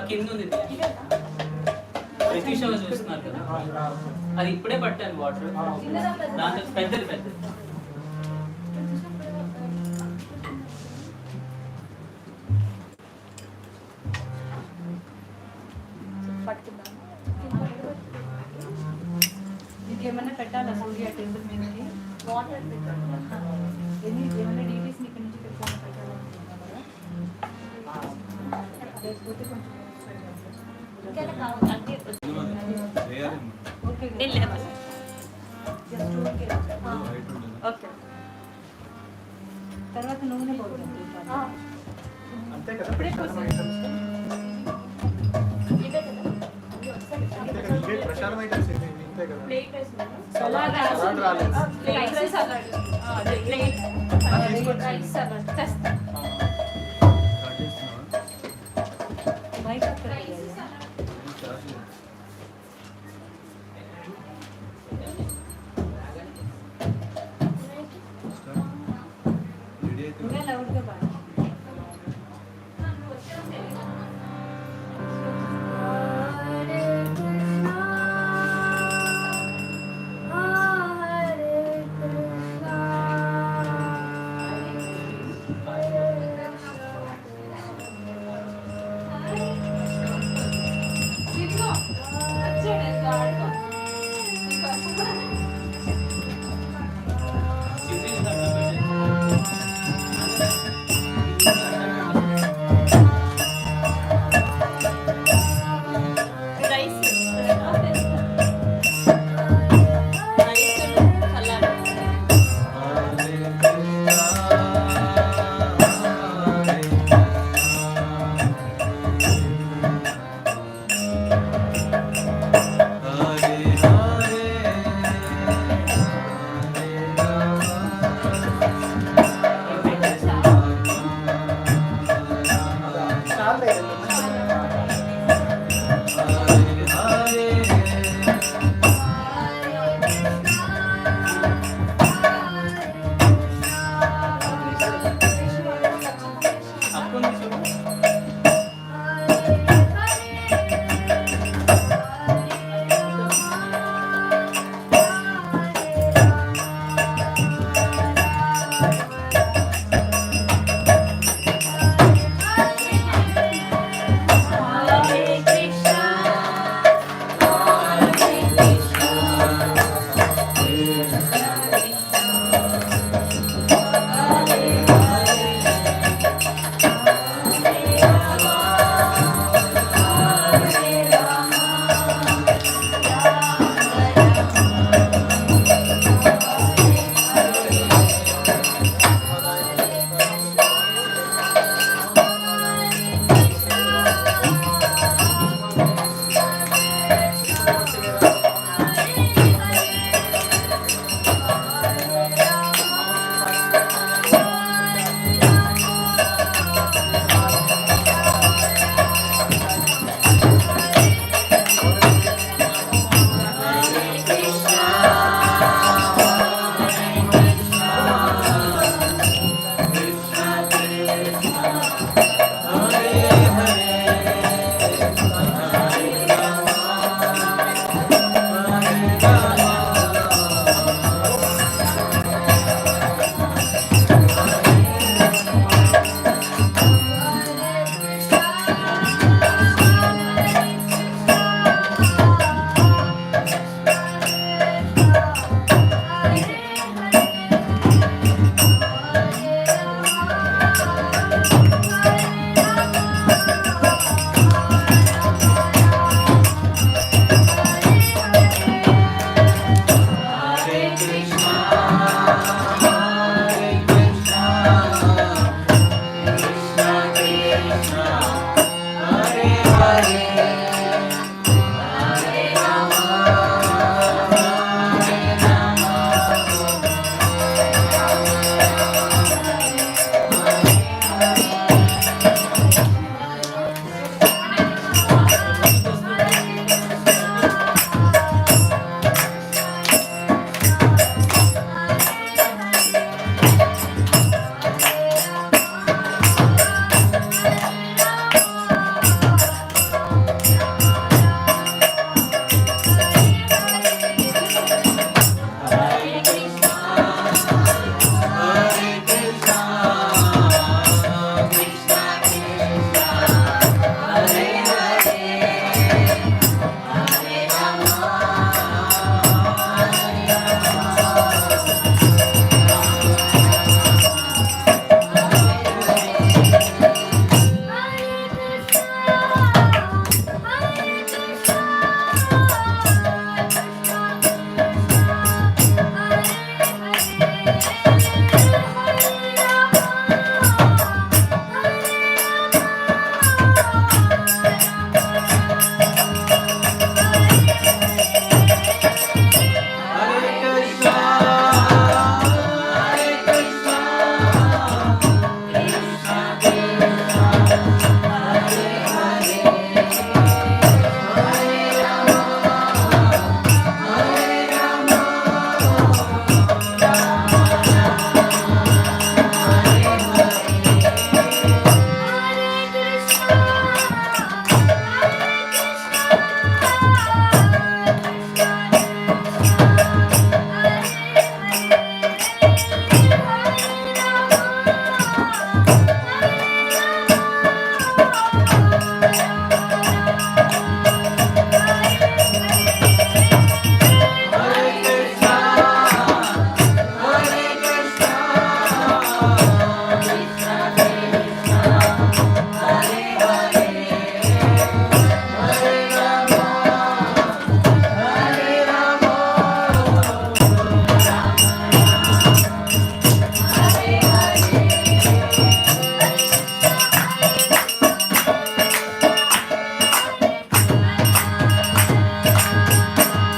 కింద ఉంది ప్రతి షోలో చూస్తున్నారు కదా, అది ఇప్పుడే పట్టాను వాటర్. దాంట్లో పెద్దది పెద్దది ఏమన్నా పెట్టాలా సూర్య టెంపుల్ మీదకి వాటర్ పెట్టాలి. ఏమన్నా డీటెయిల్స్ ఇక్కడ నుంచి పెట్టాలనుకుంటున్నారా? లేకపోతే కొంచెం ఓకే. తర్వాత నూనె పోతుంది ఇప్పుడే ప్రసాదం ఐటమ్స్ లౌడ్గా బాగా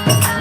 Hare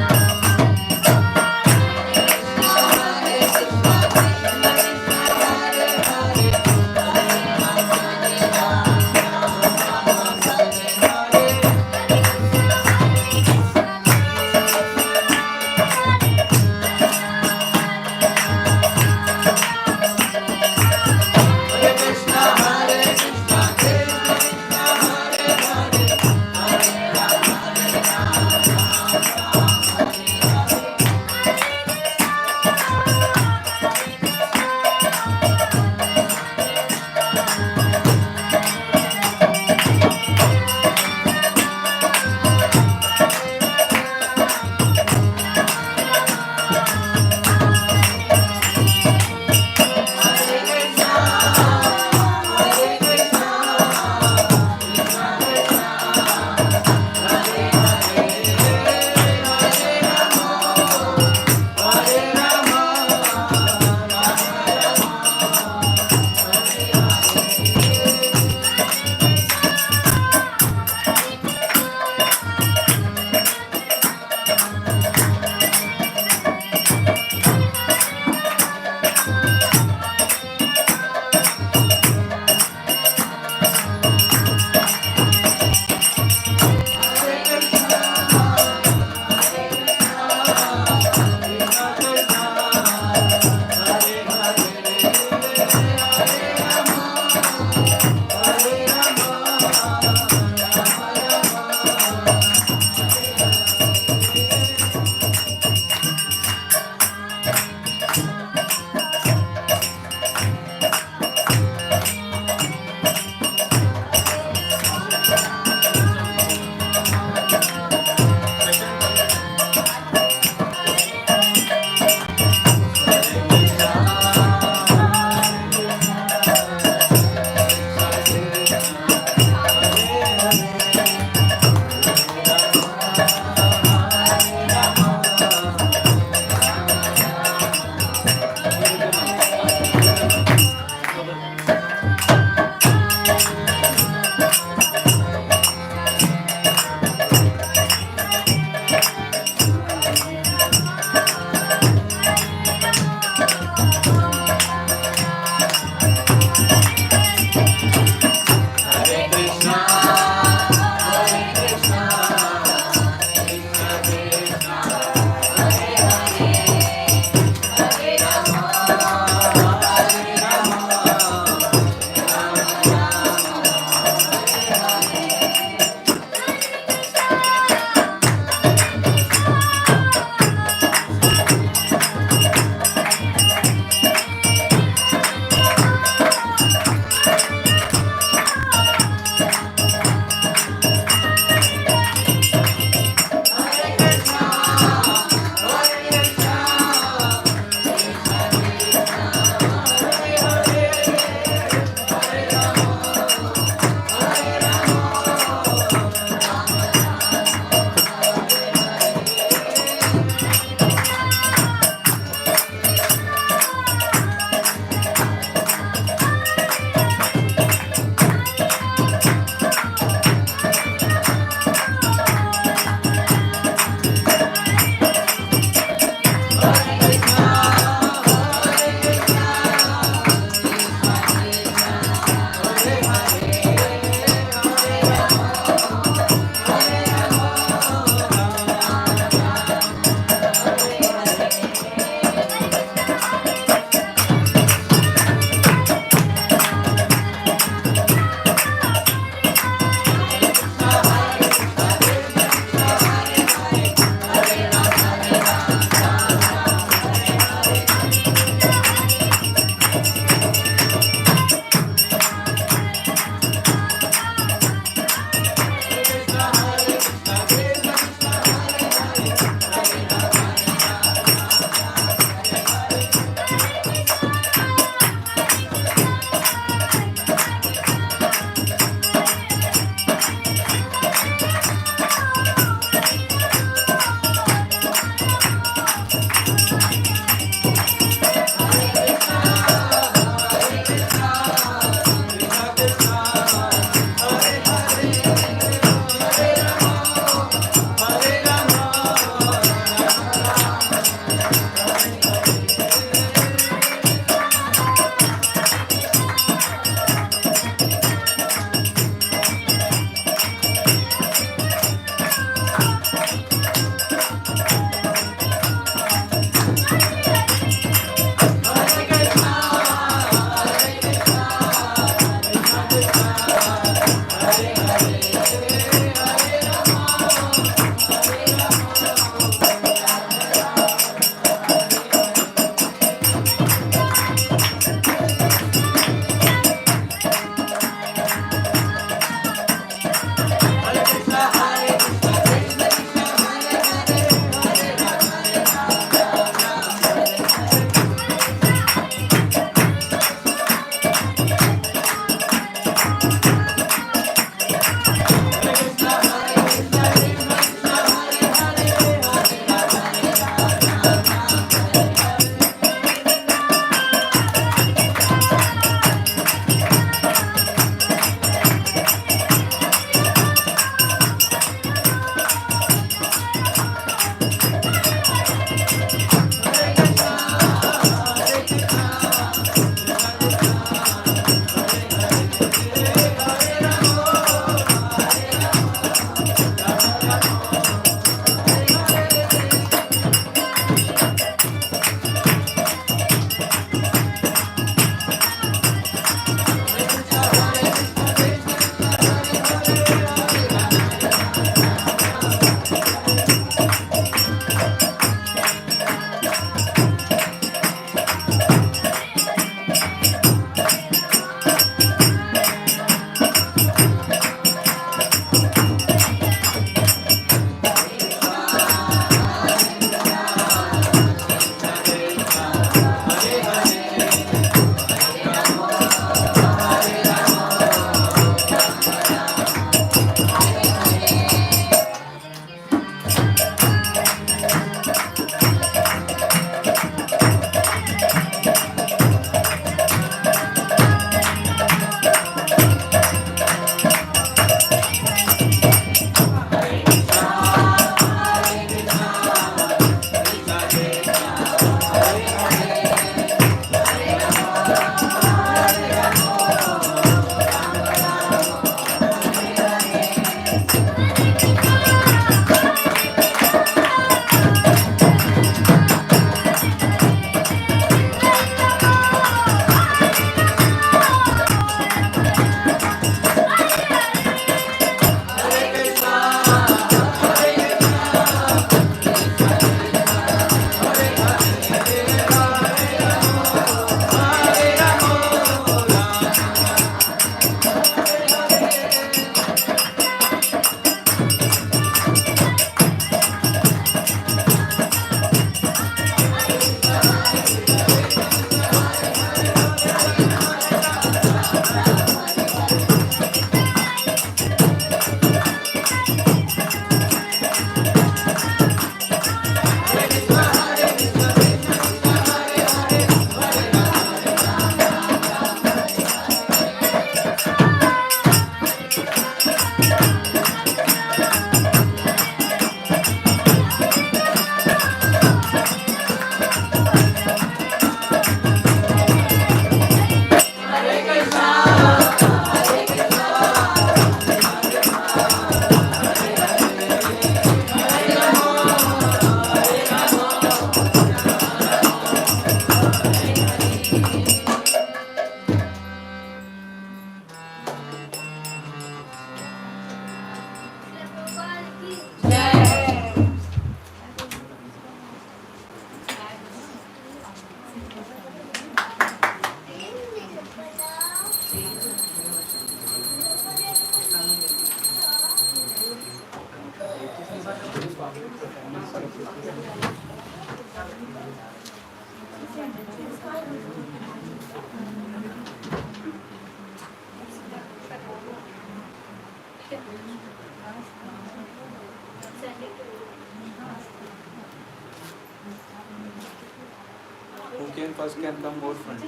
Who came first can come more front.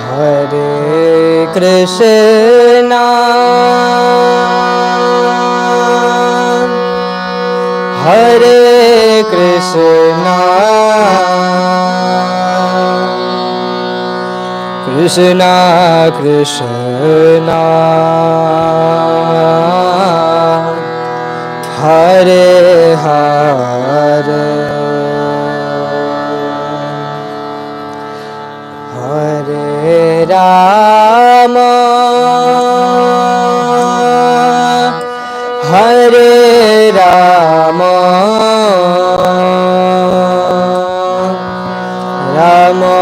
Hare Krishna, Hare Krishna, Krishna Krishna, Hare Hare, Hare Rama, Hare Rama, Rama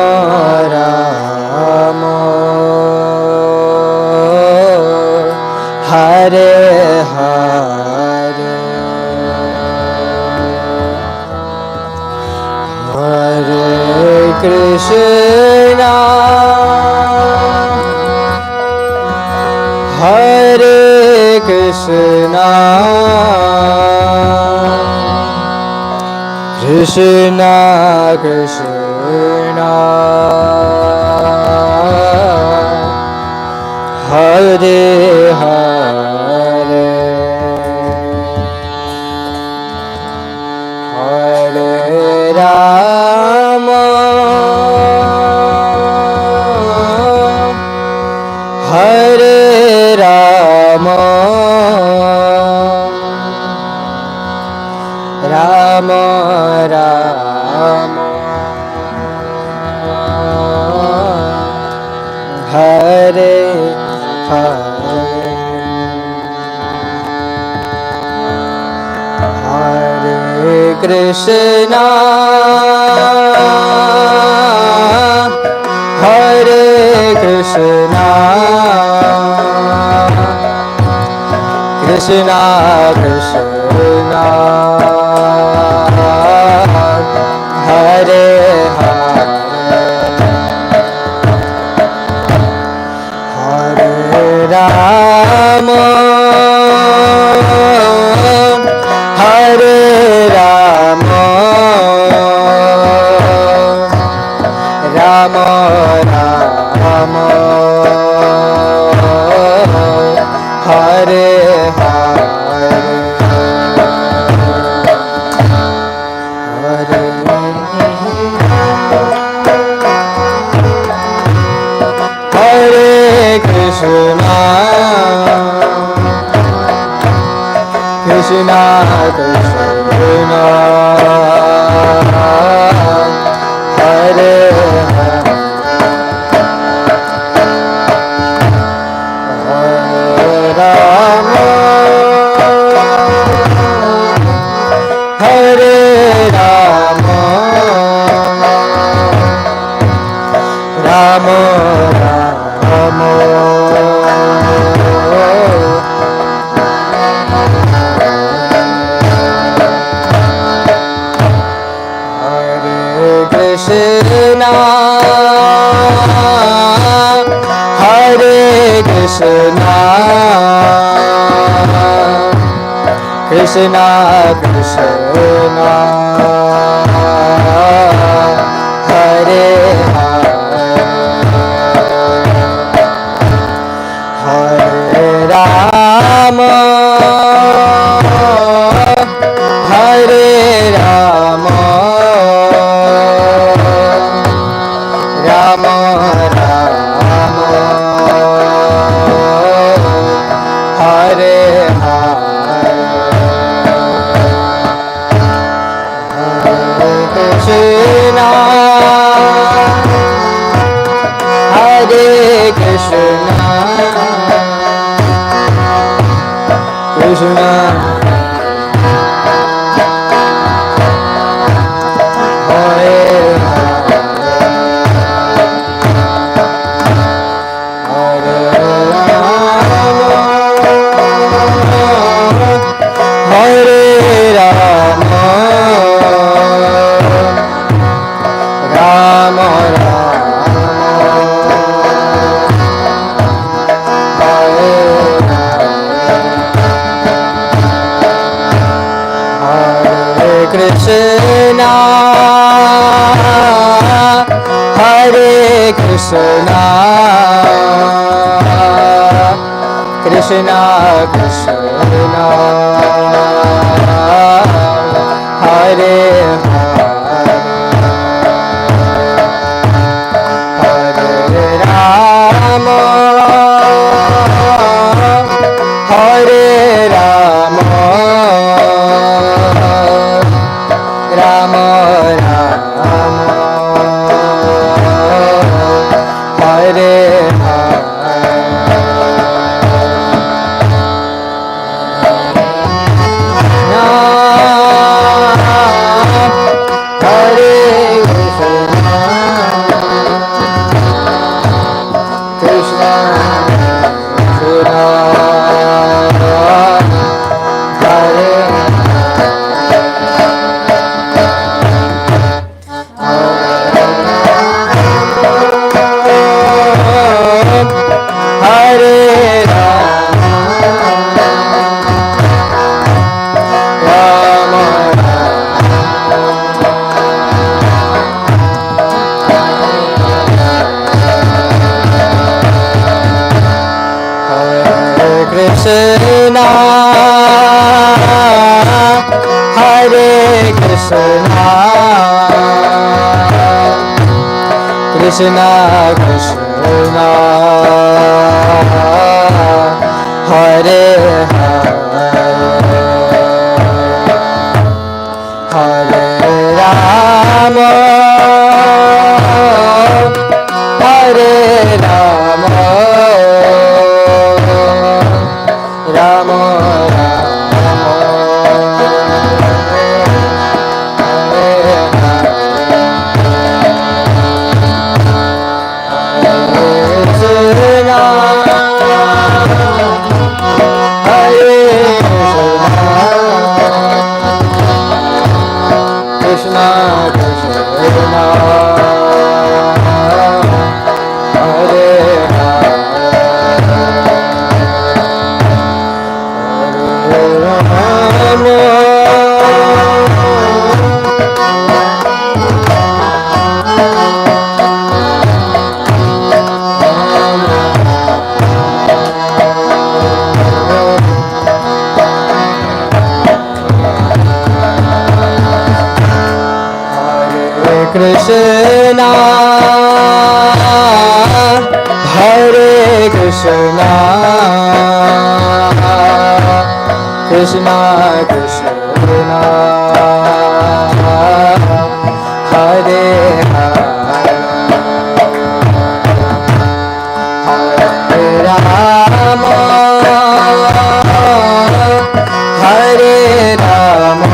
Rama, Hare Hare, Hare Krishna, Hare Krishna, Krishna Krishna, Hare Hare, Hare Rama, Hare Rama, Rama Rama, Hare Hare, Hare Krishna, Hare Krishna, Krishna Krishna, Hare Hare, Hare Rama, Hare Rama, Rama Rama, Hare Hare, Hare Krishna, Krishna Krishna, Hare Hare, Hare Rama, Hare Rama, Rama Rama, Hare Krishna, Hare Krishna, Krishna Krishna, Hare Hare, Hare Rama, Hare Rama, Rama Rama, Hare Hare, Hare Krishna Krishna Hare Hare Hare Rama Hare Rama Rama Rama Hare Krishna Hare Krishna Krishna Krishna Hare Hare Hare Rama Hare Rama Rama Rama Hare Krishna Hare Krishna Krishna Krishna Hare Krishna Hare Krishna Krishna Krishna Hare Hare Rama Hare Rama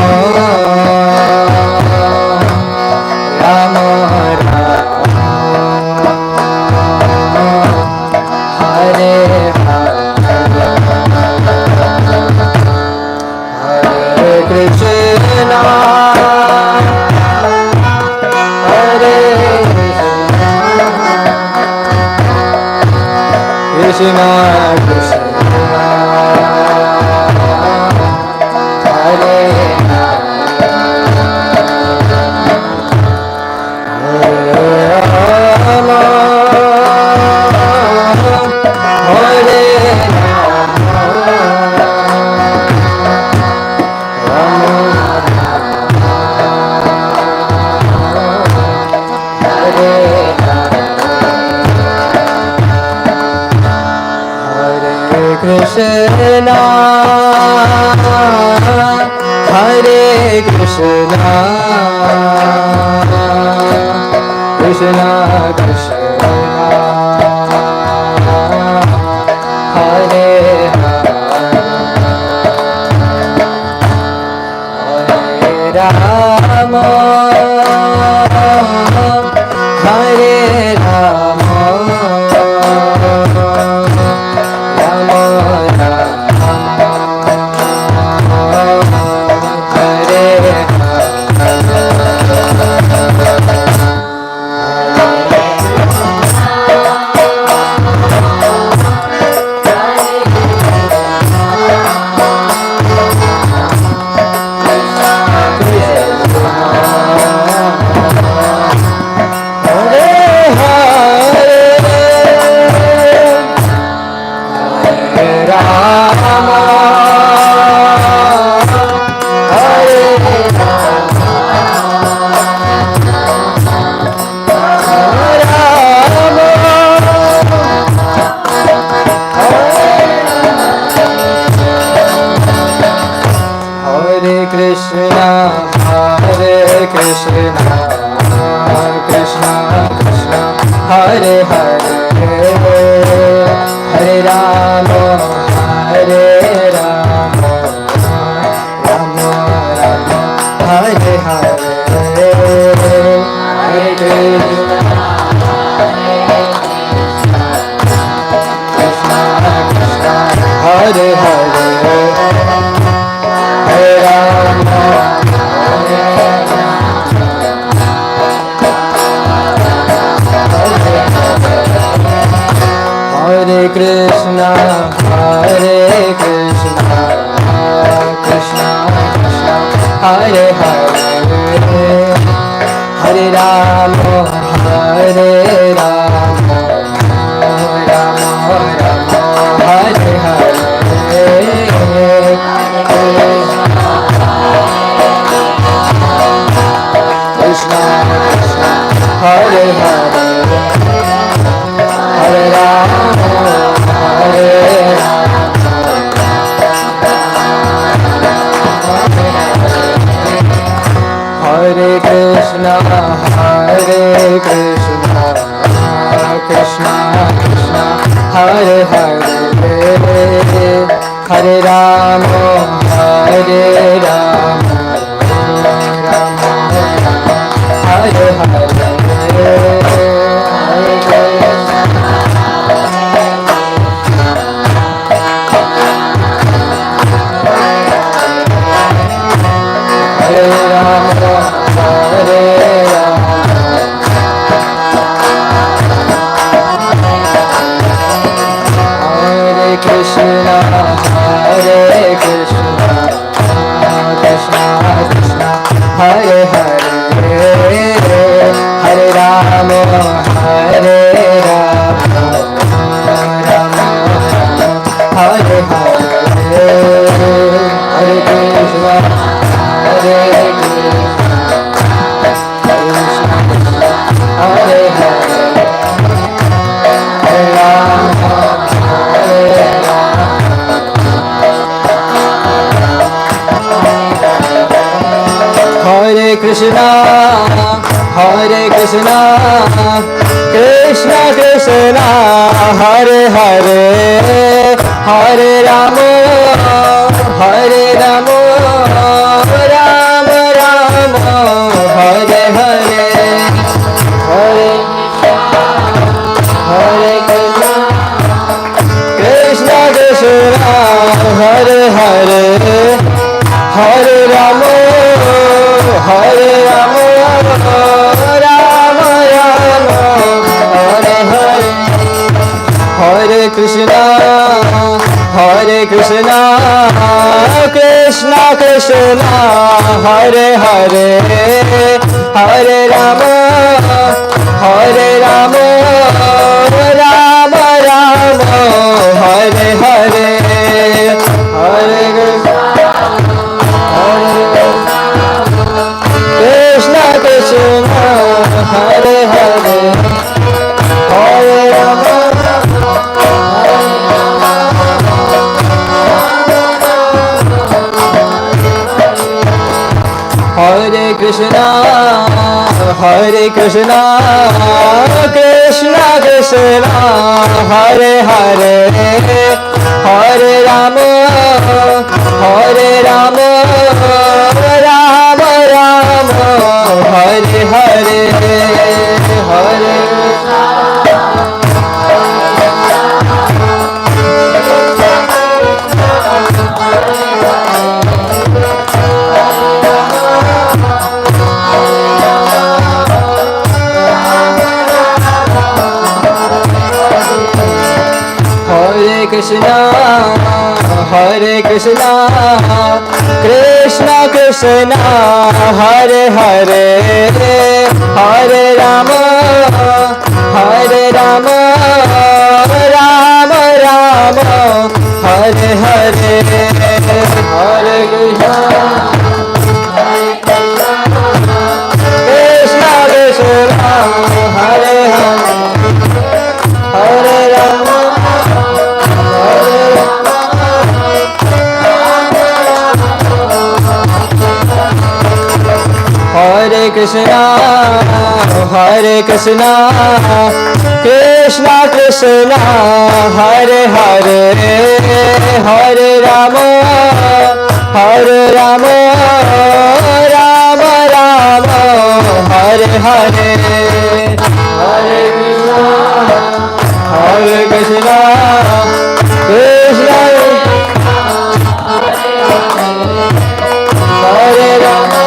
Rama Hare Hare Krishna Hare Krishna Krishna Hare Krishna Hare Krishna Krishna Krishna Hare Hare Rama Hare Rama Krishna Krishna Krishna Krishna Hare Hare Hare Rama Hare Rama Rama Rama Hare Hare Hare Krishna Krishna Krishna Hare Hare Hare Rama Hare Krishna Krishna Krishna Hare Hare Hare Rama Hare Rama Rama Rama Hare Hare Krishna Krishna Hare Hare Hare Rama Hare Rama Hare Krishna Krishna Krishna Hare Hare Hare Rama Hare Rama Rama Rama Hare Hare Hare Krishna Hare Rama Hare Rama Hare Krishna Krishna Krishna Hare Hare Hare Rama Hare Rama Rama Rama Hare Hare Hare Krishna Hare Krishna Krishna Krishna Hare Hare Hare Rama Hare Rama Hare Krishna Krishna Krishna Hare Hare Hare Rama Hare Rama Rama Rama Hare Hare Hare Krishna Krishna Krishna Hare Hare Hare Rama Hare Rama Rama Rama Hare Hare Hare Krishna Krishna Krishna Hare Hare Hare Rama Hare Rama Rama Rama Hare Hare Hare Krishna Krishna Hare Hare Hare Rama Hare Krishna Krishna Krishna Hare Hare Hare Rama Hare Rama Rama Rama Hare Hare Hare Krishna Krishna Krishna Hare Hare Hare Rama Hare Rama Rama Rama Hare Hare Hare Krishna Krishna Krishna Hare Hare Hare Rama Hare Krishna, Hare Krishna, Krishna Krishna, Hare Hare, Hare Rama, Hare Rama, Rama Rama, Hare Hare, Hare Krishna, Krishna Hare Rama,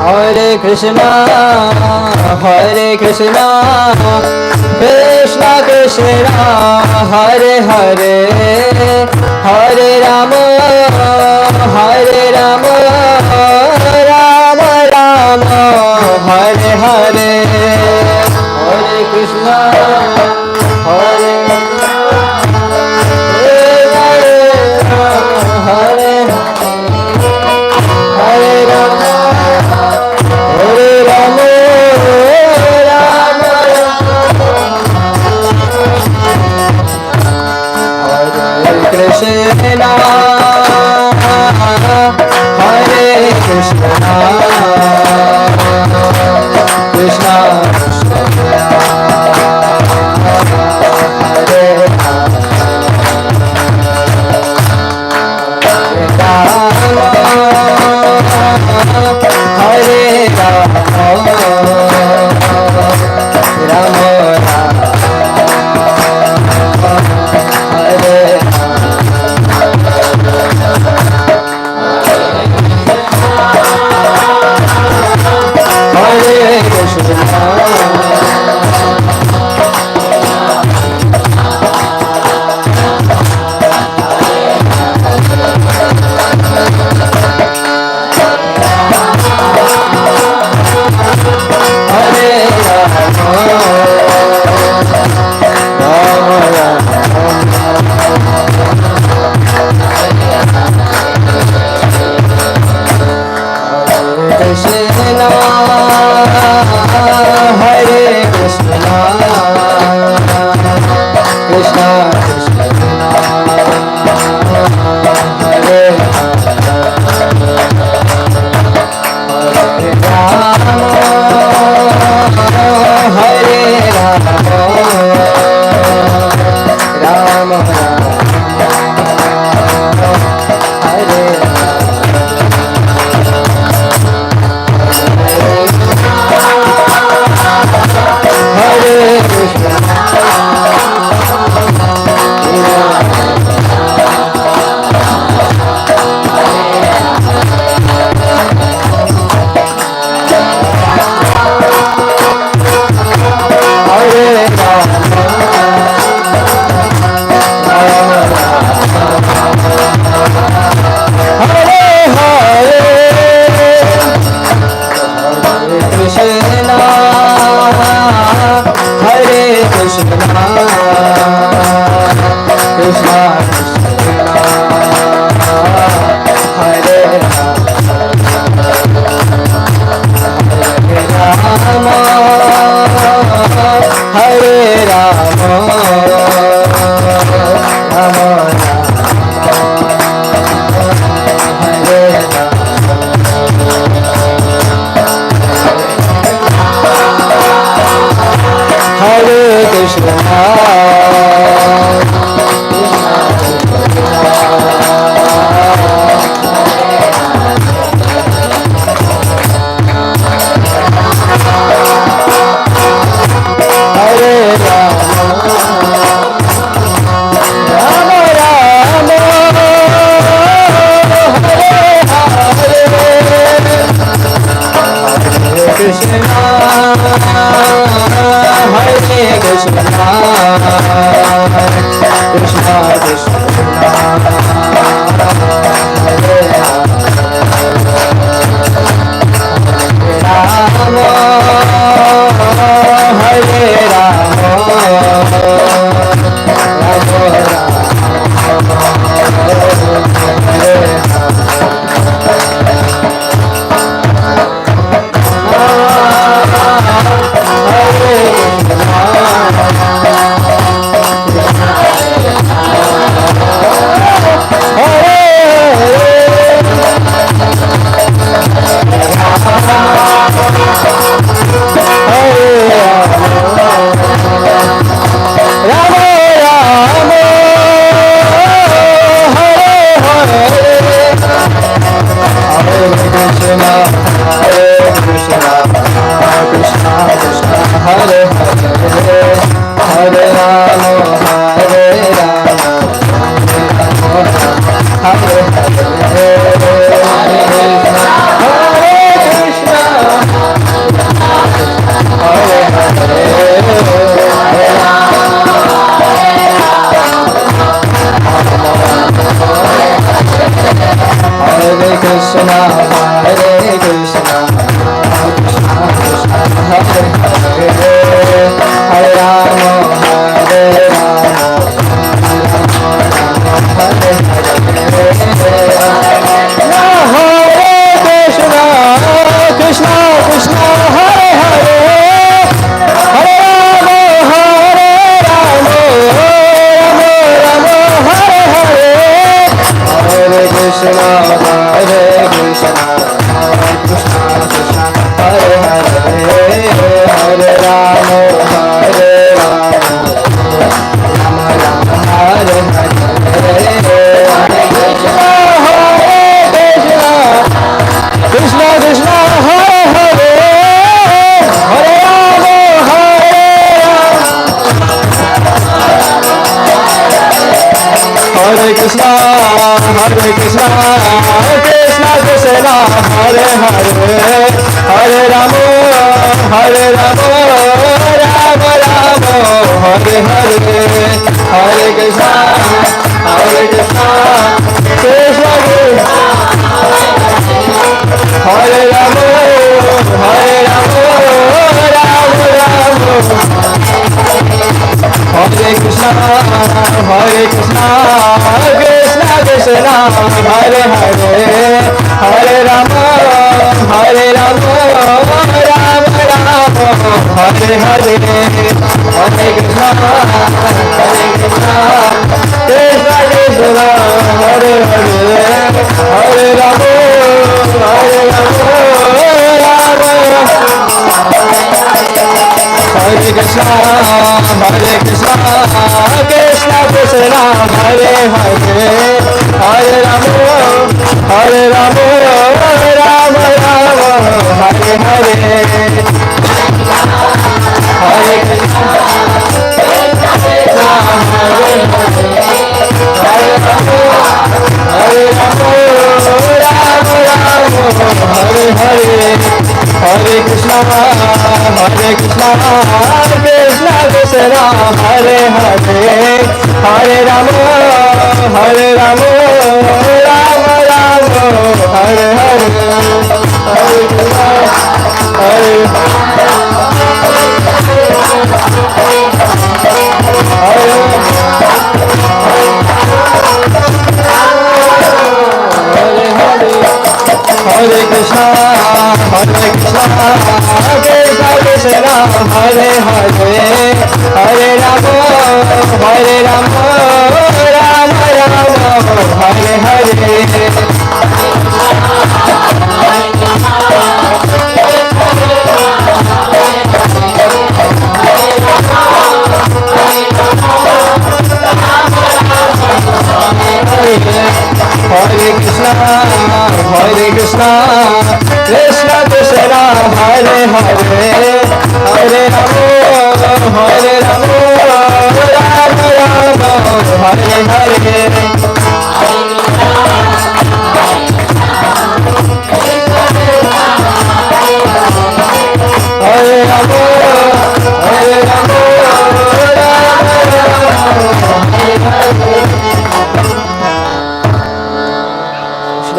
Hare Krishna, Hare Krishna, Krishna Krishna, Hare Hare, Hare Rama, Hare Rama, Rama Rama, Hare Hare, Hare Krishna, Hare Hare Hare Rama, Hare Rama, Rama Hare Krishna, Hare Krishna, Krishna Hare Hare Rama, Rama Hare Hare Krishna, Hare Rama, Krishna, Hare Krishna, Krishna Krishna, Hare Hare Rama, Rama Hare Hare Krishna,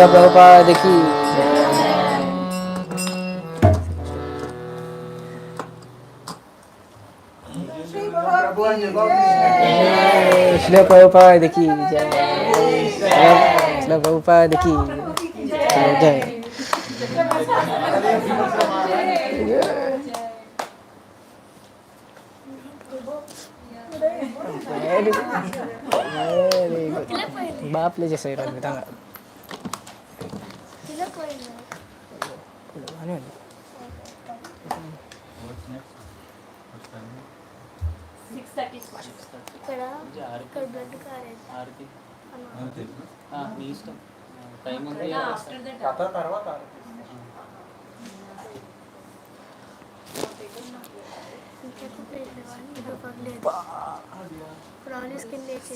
Prabhupada की श्री प्रभुपाद की जय। श्री प्रभुपाद की जय। बाप ले जैसे बताऊंगा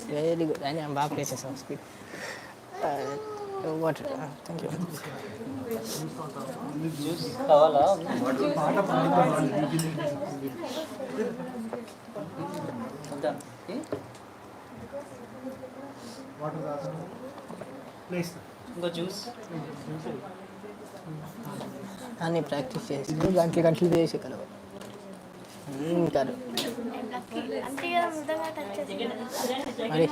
very good आणि बाप ले Sanskrit water thank you juice కావాలా ఇంకో జ్యూస్ అని ప్రాక్టీస్ చేసి గంటలు చేసి కలవ కాదు మరి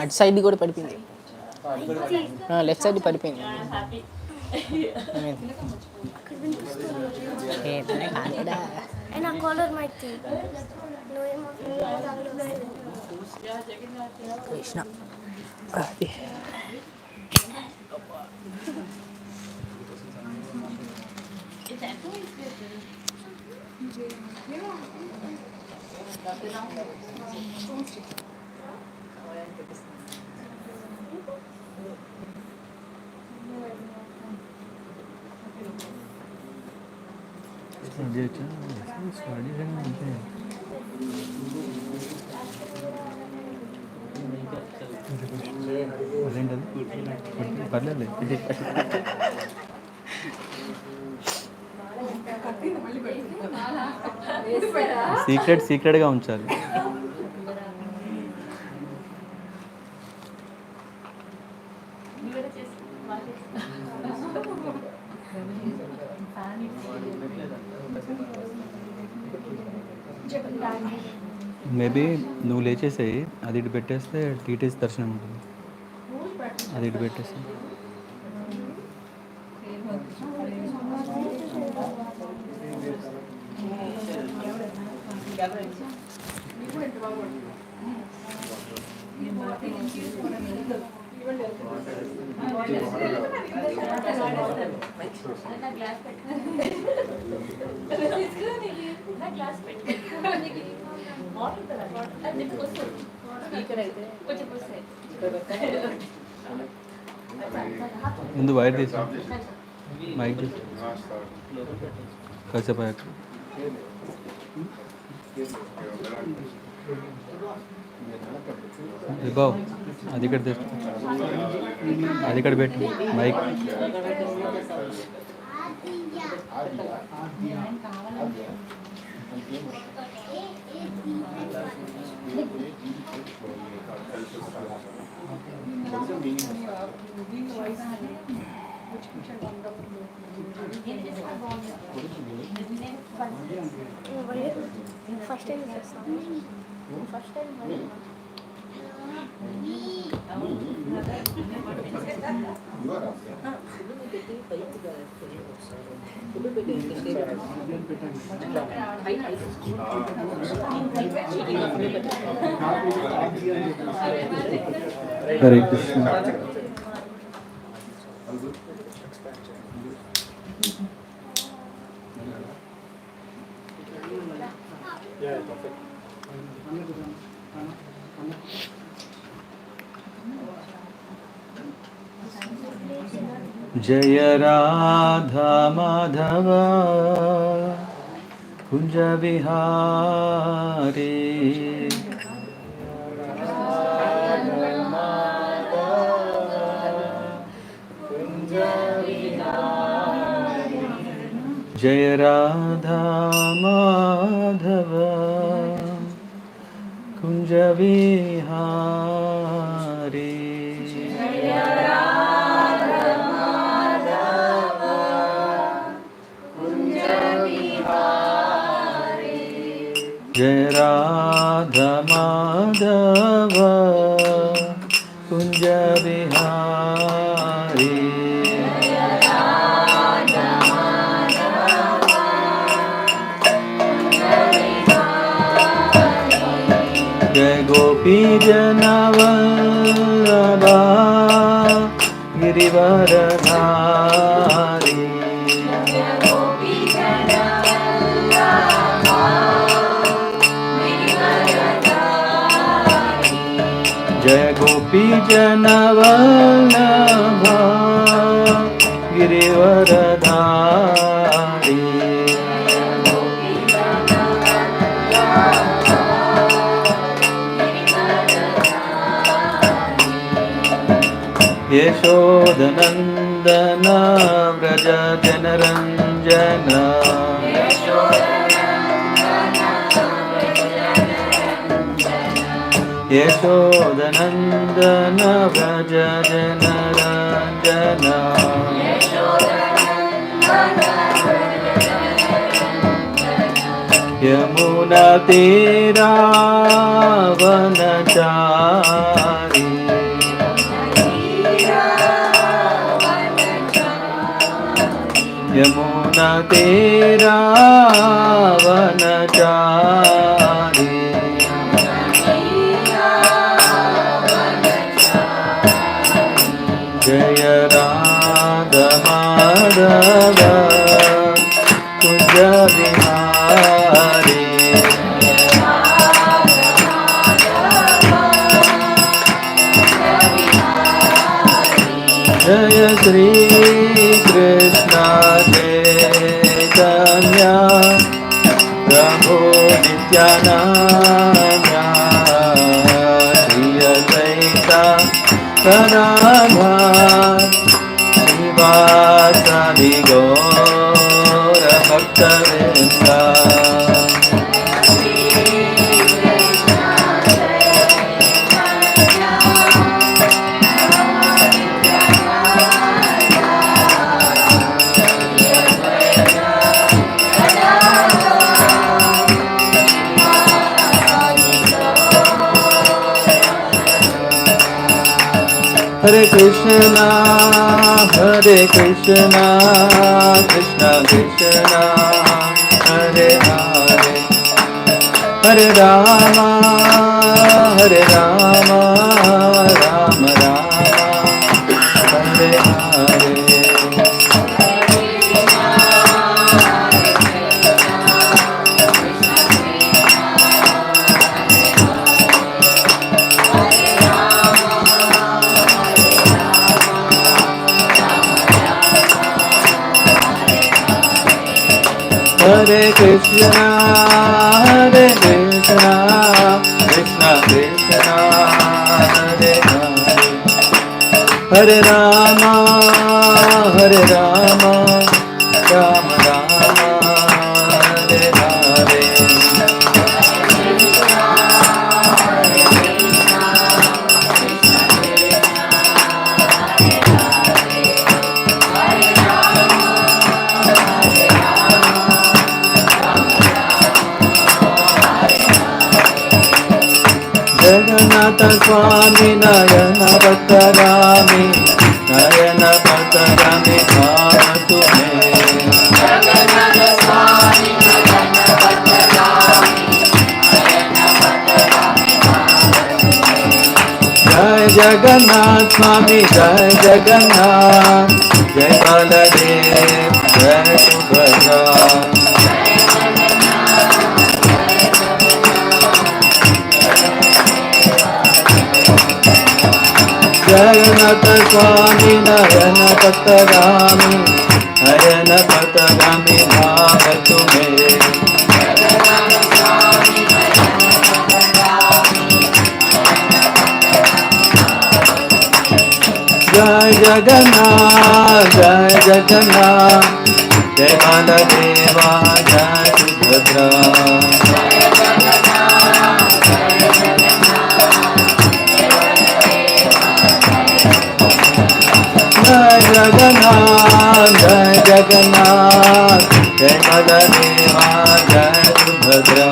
అటు సైడ్ కూడా పడిపోయింది లెఫ్ట్ సైడ్ పడిపోయింది కాదా And a color might think. Krishna అది పర్లేదు సీక్రెట్గా ఉంచాలి. మేబీ నువ్వు లేచేసేయి, అది ఇటు పెట్టేస్తే టీటీసీ దర్శనం ఉంటుంది. అది ఇటు పెట్టేసి ముందు వైర్ తీసి మైక్ తీసి కాసేపు అయ్యాక బావు అది ఇక్కడ తెచ్చు, అది ఇక్కడ పెట్టు mic. First time Hare Krishna. जय राधा माधव कुंज विहारी, जय राधा माधव कुंज विहारी, जय राधा माधव कुंज विहारी, जय गोपी जनवल्लभा गिरिवरधारी, जय गोपी जनवल्लभा गिरिवरधारी, यशोदनन्दन व्रज जनरञ्जन, यशोदनन्दन व्रज जनरञ्जन, यमुना तीरा वनचारी, यमुना तीरा जय राधा माधव कुंज बिहारी जय श्री कृष्ण चैतन्य प्रभु नित्यानंद श्री अद्वैत गदाधर श्रीवासादि गौर भक्तवृंद Hare Krishna, Krishna Krishna, Hare Hare, Hare Rama, Rama Rama, Hare Hare. Hare Krishna, Krishna Krishna, Hare Hare, Hare Rama, Rama Rama, Hare Hare. Jagannath Swami Nayana Patagami, Nayana Patagami Bhavatu Me. Jagannath Swami Nayana Patagami, Nayana Patagami Bhavatu Me. Jai Jagannath Swami, Jai Jagannath, Jai Baladev, Jai Subhadra. Jagannath Swami Nayana Patagami, Nayana Patagami Bhavatu Me. Jai Jagannath, Jai Jagannath, Jai Baladeva, Jai Subhadra. Jai Jagannath, Jai Jagannath, Jai Baladeva, Jai Subhadra.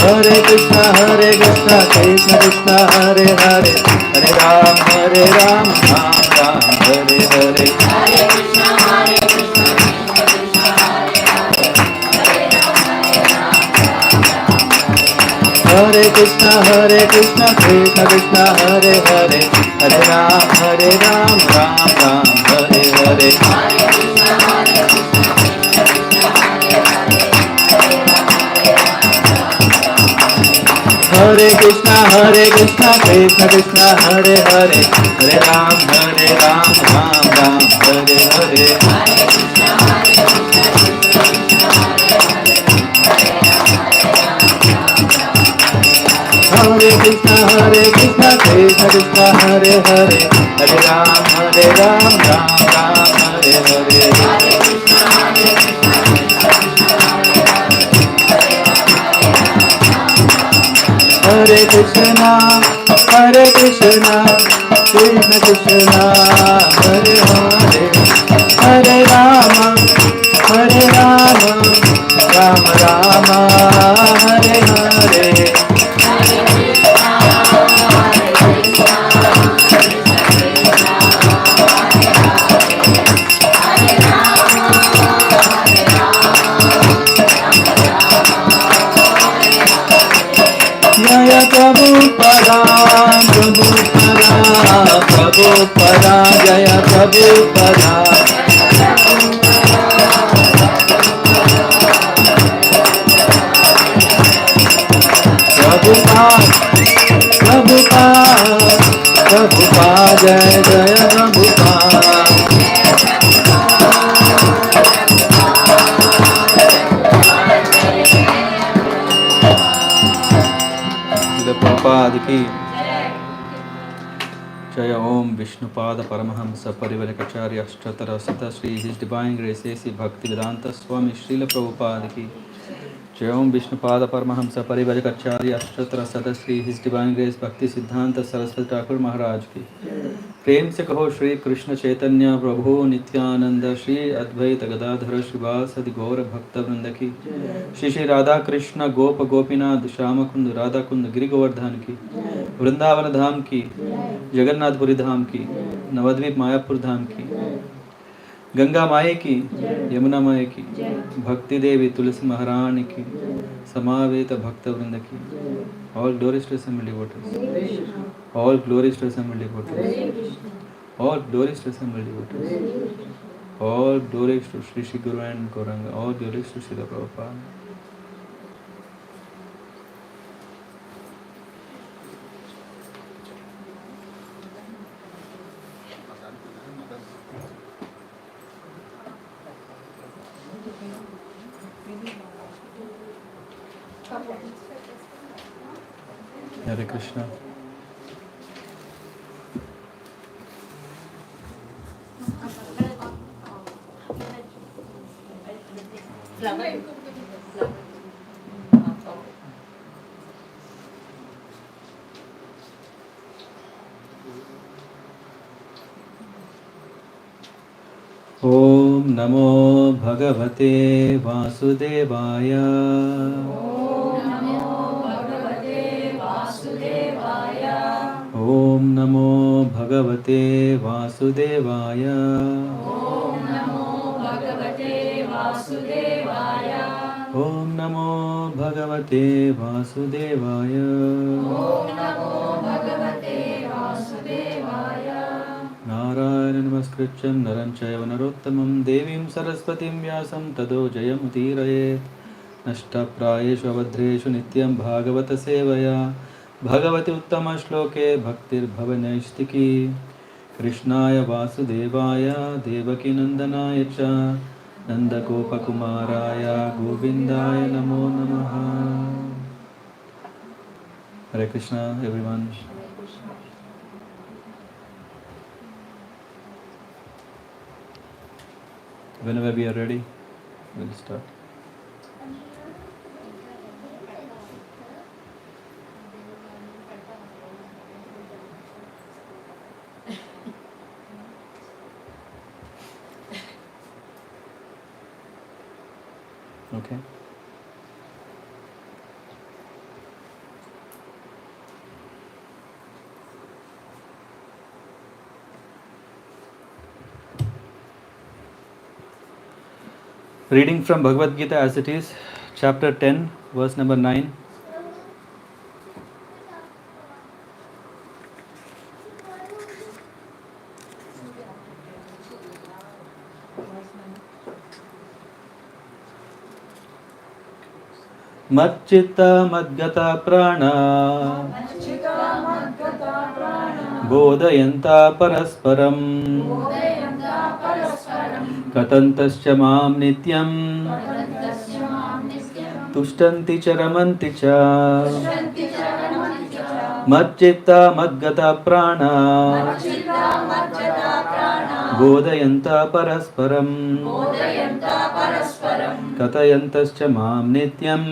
Hare Krishna, Krishna Krishna, Hare Hare, Hare Ram, Ram Ram, Hare Hare. Hare Krishna, Krishna Krishna, Hare Hare, Hare Ram, Hare Krishna, Krishna Krishna, Hare Hare, Hare Ram, Ram Ram, Hare Hare. Hare Krishna, Krishna Krishna, Hare Hare, Hare Ram, Ram Ram, Hare Hare. Hare Krishna, Krishna Krishna, Hare Hare, Hare Ram, Ram Ram, Hare Hare. Hare Krishna, Krishna Krishna, Hare Hare, Hare Rama, Rama Rama, Hare Hare. Prabhupada Jaya Prabhupada Prabhupada Prabhupada Prabhupada Jaya Jaya Prabhupada Prabhupada ki Jaya Om Vishnupada Paramahamsa Parivarakacharya Ashtatara Sata Shri His Divine Grace A.C. Bhaktivedanta Swami Srila Prabhupada ki Jaya Om Vishnupada Paramahamsa Parivarakacharya Ashtatara Sata Shri His Divine Grace Bhakti Siddhanta Saraswati Thakur Maharaj ki प्रेम से कहो श्री कृष्ण चैतन्य प्रभु नित्यानंद श्री अद्वैत गदाधर श्रीवासदि गौर भक्त वृंद की श्री श्री राधा कृष्ण गोप गोपीनाथ श्याम कुंद राधा कुंद गिरि गोवर्धन की वृंदावन धाम की जगन्नाथपुरी धाम की नवद्वीप मायापुर धाम की गंगा माए की यमुना माए की भक्ति देवी तुलसी महारानी की समावेत भक्त वृंद की all glories to assembled devotees all glories to assembled devotees all glories to assembled devotees all glories to Shri Shri Guru and Gauranga all glories to Srila Prabhupada. Hare Krishna. Om Namo Bhagavate Vasudevaya. Om Namo Bhagavate Vasudevaya. Om Namo Bhagavate Vasudevaya. Om Namo Bhagavate Vasudevaya. Om Namo Bhagavate Vasudevaya. Narayana Namaskritcham Naranchayava Narottamam Devim Saraswatim Vyasam Tado Jayamutiraye Nashta Prayeshu Avadreshu Nityam Bhagavata Sevaya Bhagavati Uttama Shloke Bhaktir Bhavanashti Krishnaya Vasudevaya Devaki Nandanaya Cha Nanda Gopa Kumaraya Govindaya Namo Namaha. Hare Krishna, everyone. Whenever we are ready, we'll start. Okay. Reading from Bhagavad Gita as it is, chapter 10, verse number 9. Machchitta madgata prana bodhayanta parasparam katantascha mam nityam tushtanti cha ramanti cha Machchitta madgata prana bodhayanta parasparam katayantascha mam nityam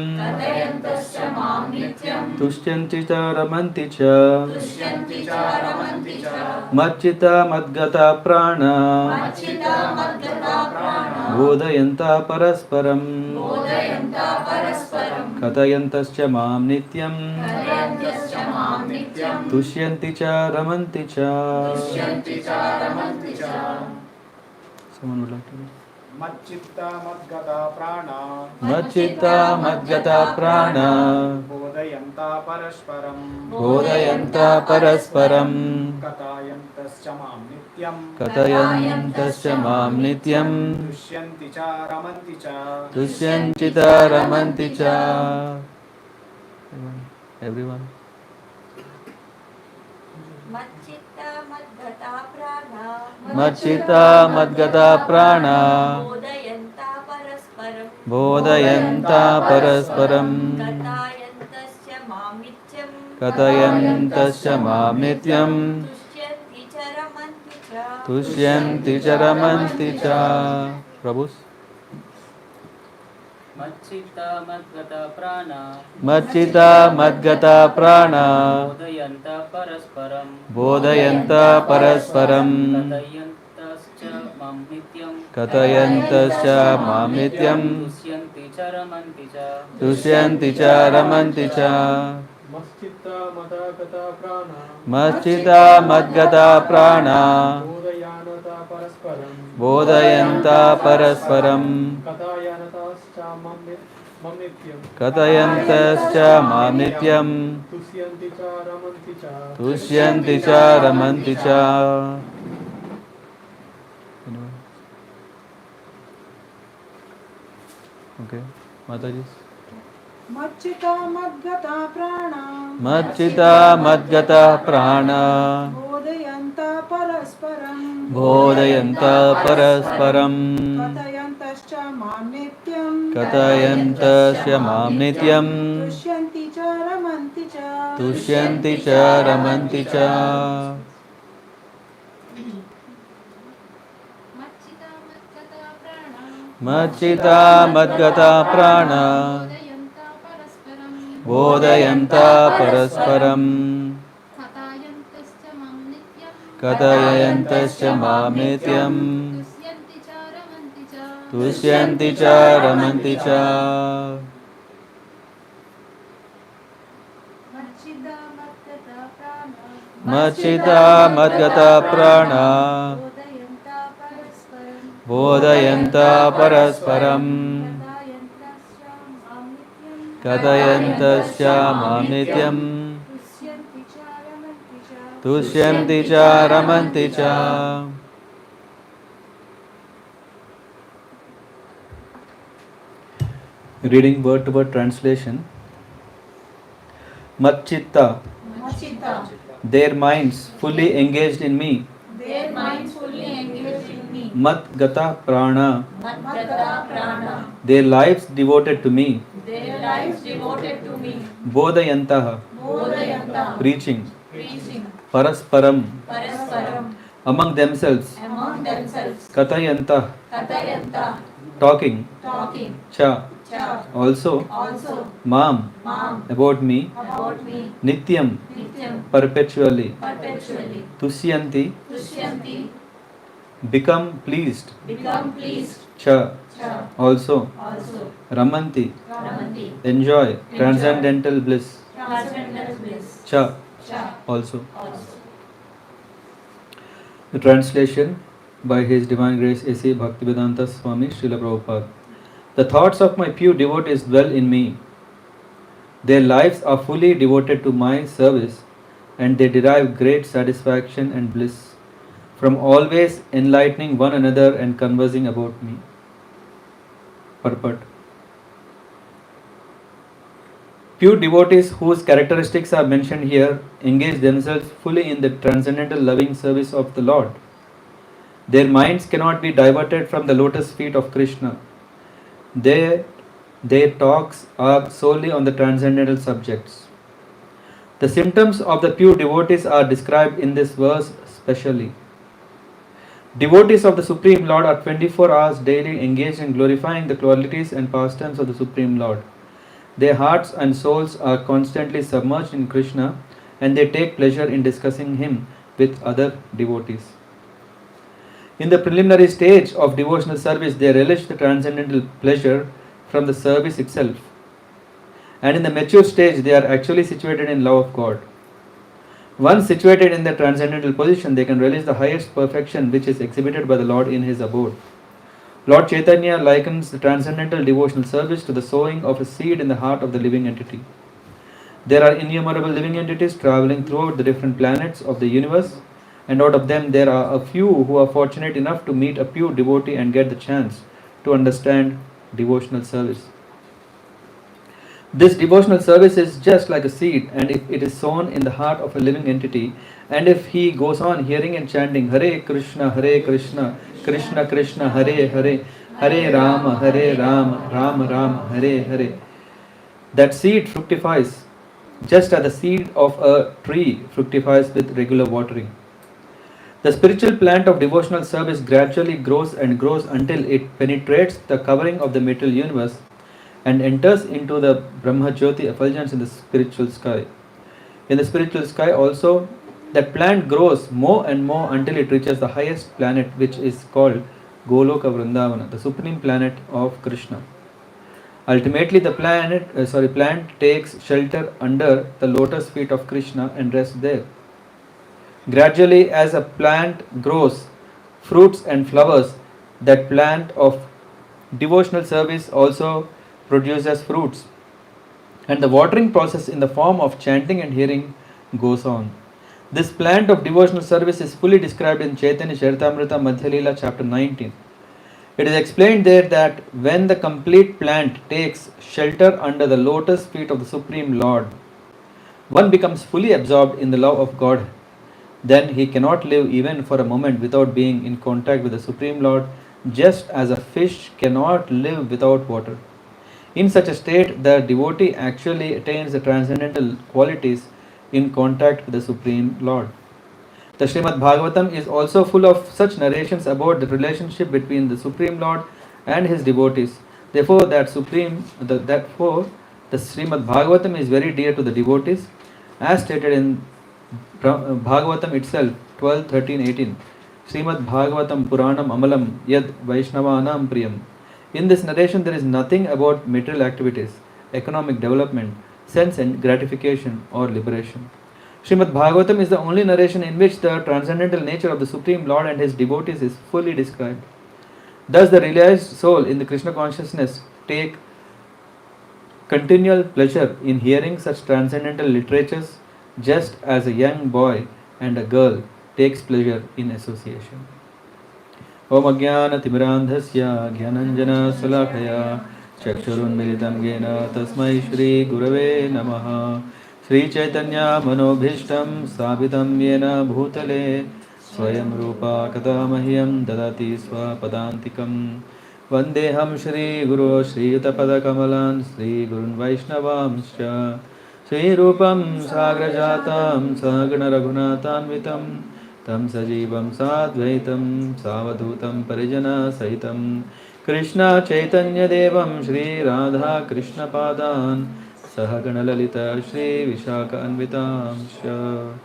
tushyanti cha ramanti cha Machchitta madgata prana bodhayanta parasparam katayantascha mam nityam tushyanti cha ramanti cha. Someone would like to read? मच्चित्ता मद्गता प्राणा मच्चित्ता मद्गता प्राणा बोधयन्ता परस्परं बोधयन्ता परस्परं कथयन्तश्च मां नित्यं कथयन्तश्च मां नित्यं तुष्यन्ति च रमन्ति च तुष्यन्ति च रमन्ति च. Everyone. मच्चित्ता मद्गता प्राणा मच्चित्ता मद्गता प्राणा बोधयन्ता परस्परं बोधयन्ता परस्परं कथयन्तश्च मां नित्यं कथयन्तश्च मां नित्यं तुष्यन्ति च रमन्ति च तुष्यन्ति च रमन्ति च. प्रभुस् मच्चित्ता मद्गता प्राणा मच्चित्ता मद्गता प्राणा बोधयन्ता परस्परं बोधयन्ता परस्परं कथयन्तश्च मां नित्यं कथयन्तश्च मां नित्यं तुष्यन्ति च रमन्ति च तुष्यन्ति च रमन्ति च. मच्चित्ता मदागता प्राणा मच्चित्ता मद्गता प्राणा बोधयानता परस्परं बोधयन्ता परस्परं कथायानताश्च मम नित्यं कथयन्तश्च मां नित्यं तुष्यन्ति च रमन्ति च तुष्यन्ति च रमन्ति च. Okay, Mataji. मच्चिता मद्गता प्राणा मच्चित्ता मद्गता प्राणा बोधयन्ता परस्परं बोधयन्ता परस्परं कथयन्तश्च मां नित्यं कथयन्तश्च मां नित्यं तुष्यन्ति च रमन्ति च तुष्यन्ति च रमन्ति च. मच्चित्ता मद्गता प्राणा बोधयन्ता परस्परं कथयन्तश्च मां नित्यं तुष्यन्ति च रमन्ति च. मच्चित्ता मद्गता प्राणा बोधयन्ता परस्परं कथयन्तश्च मां नित्यं तुष्यन्ति च रमन्ति च. Reading word to word translation. Machchitta, their minds fully engaged in me. Madgata prana, their lives devoted to me. Bodhayantah, preaching. Parasparam, among themselves. Kathayantah, talking. Cha, also. Mam, about me. Nityam, perpetually. Tushyanti, become pleased. Cha, also. Ramanti, enjoy. Transcendental bliss. Cha, also. The translation by His Divine Grace A.C. Bhaktivedanta Swami Srila Prabhupada. The thoughts of my pure devotees dwell in me. Their lives are fully devoted to my service, and they derive great satisfaction and bliss from always enlightening one another and conversing about me. Purport. Pure devotees whose characteristics are mentioned here engage themselves fully in the transcendental loving service of the Lord. Their minds cannot be diverted from the lotus feet of Krishna. Their talks are solely on the transcendental subjects. The symptoms of the pure devotees are described in this verse specially. Devotees of the Supreme Lord are 24 hours daily engaged in glorifying the qualities and pastimes of the Supreme Lord. Their hearts and souls are constantly submerged in Krishna, and they take pleasure in discussing Him with other devotees. In the preliminary stage of devotional service, they relish the transcendental pleasure from the service itself. And in the mature stage, they are actually situated in love of God. Once situated in the transcendental position, they can relish the highest perfection which is exhibited by the Lord in His abode. Lord Chaitanya likens the transcendental devotional service to the sowing of a seed in the heart of the living entity. There are innumerable living entities traveling throughout the different planets of the universe, and out of them there are a few who are fortunate enough to meet a pure devotee and get the chance to understand devotional service. This devotional service is just like a seed, and if it is sown in the heart of a living entity, and if he goes on hearing and chanting Hare Krishna, Krishna Krishna, Hare Hare, Hare Rama, Rama Rama, Hare Hare, that seed fructifies just as the seed of a tree fructifies with regular watering. The spiritual plant of devotional service gradually grows and grows until it penetrates the covering of the material universe and enters into the Brahma Jyoti effulgence in the spiritual sky. In the spiritual sky also, that plant grows more and more until it reaches the highest planet, which is called Goloka Vrindavana, the supreme planet of Krishna. Ultimately, the plant takes shelter under the lotus feet of Krishna and rests there. Gradually, as a plant grows fruits and flowers, that plant of devotional service also produces fruits, and the watering process in the form of chanting and hearing goes on. This plant of devotional service is fully described in Chaitanya Charitamrita Madhya Leela chapter 19. It is explained there that when the complete plant takes shelter under the lotus feet of the Supreme Lord, one becomes fully absorbed in the love of God. Then he cannot live even for a moment without being in contact with the Supreme Lord, just as a fish cannot live without water. In such a state, the devotee actually attains the transcendental qualities in contact with the Supreme Lord. The Srimad Bhagavatam is also full of such narrations about the relationship between the Supreme Lord and his devotees. Therefore, the Srimad Bhagavatam is very dear to the devotees, as stated in Bhagavatam itself, 12, 13, 18. Srimad Bhagavatam Puranam Amalam Yad Vaishnavanam Priyam. In this narration, there is nothing about material activities, economic development, sense and gratification, or liberation. Srimad Bhagavatam is the only narration in which the transcendental nature of the Supreme Lord and his devotees is fully described. Thus, the realized soul in the Krishna consciousness take continual pleasure in hearing such transcendental literatures, just as a young boy and a girl takes pleasure in association. Om Ajnana Timirandhasya Jnananjana Salakaya Chakshurunmilitam Yena Tasmai Shri Gurave Namaha. Shri Chaitanya Manobhishtam Sabitam Yena Bhutale Swayam Rupa Kadamahyam Dadati Swapadantikam Vandeham Shri Guru Shri Yutapada Kamalan Shri Gurun Vaishnavamscha Shri Rupam Sagrajatam Sagana Raghunatanvitam Tam Sajivam Sadvaitam Savadutam Parijana Saitam Krishna Chaitanya Devam Shri Radha Krishna Padan Sahagana Lalita Shri Vishaka Anvitamsha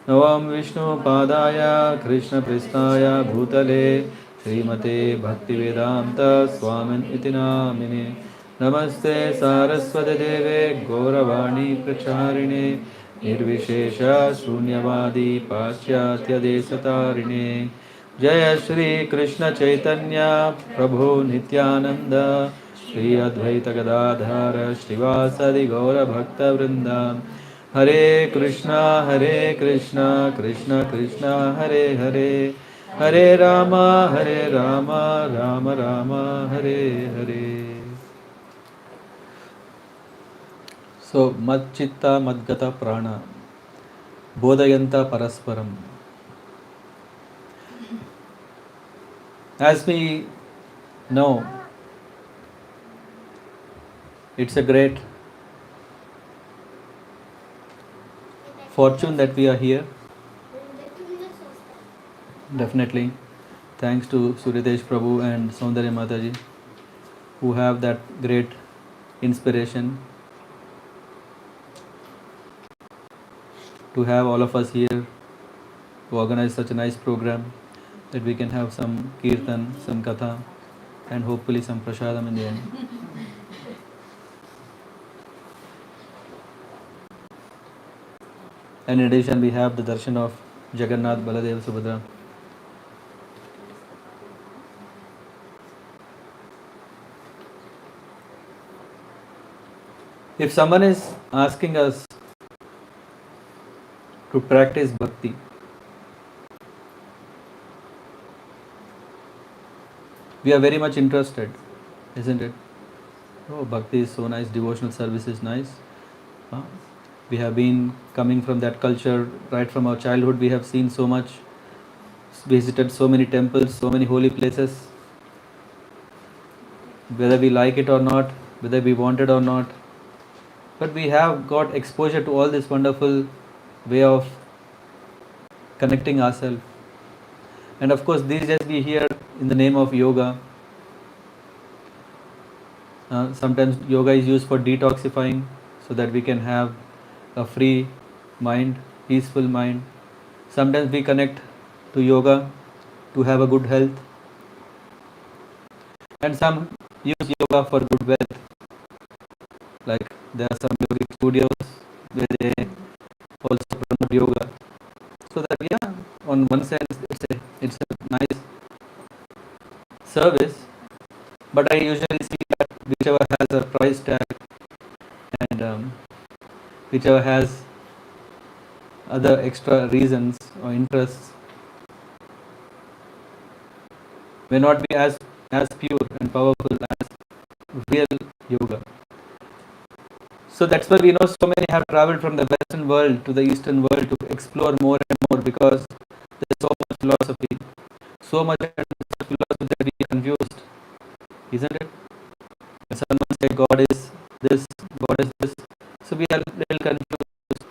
Navam Vishnu Padaya Krishna Pristaya Bhutale Srimate Bhaktivedanta Swamin Itinamine Namaste Saraswati Deve Gauravani Pracharine Nirvishesha Shunyavadi Paschatya Desatarine Jaya Shri Krishna Chaitanya Prabhu Nityananda Shri Advaita Gadadhara Shivasadi Gaura Bhakta Vrinda Hare Krishna Krishna Krishna Hare Hare Hare Rama Rama Rama Hare Hare. So, Mad Chitta Madgata Prana Bodhayanta Parasparam. As we know, it's a great fortune that we are here. Definitely. Thanks to Suryadesh Prabhu and Saundarya Mataji, who have that great inspiration to have all of us here to organize such a nice program that we can have some kirtan, some katha, and hopefully some prasadam in the end. And in addition, we have the darshan of Jagannath, Baladev, Subhadra. If someone is asking us to practice bhakti, we are very much interested, isn't it? Oh, bhakti is so nice, devotional service is nice. Huh? We have been coming from that culture right from our childhood. We have seen so much, visited so many temples, so many holy places. Whether we like it or not, whether we want it or not, but we have got exposure to all this wonderful way of connecting ourselves. And of course, these days we hear in the name of yoga. Sometimes yoga is used for detoxifying so that we can have a free mind, peaceful mind. Sometimes we connect to yoga to have a good health. And some use yoga for good wealth. Like there are some yogic studios where they also promote yoga. So that yeah, on one sense it's a nice service, but I usually see that whichever has a price tag and whichever has other extra reasons or interests may not be as pure and powerful as real yoga. So that's why we know so many have traveled from the Western world to the Eastern world to explore more and more, because there's so much philosophy, so much philosophy that we are confused, isn't it? When someone say God is this, God is this, so we are a little confused.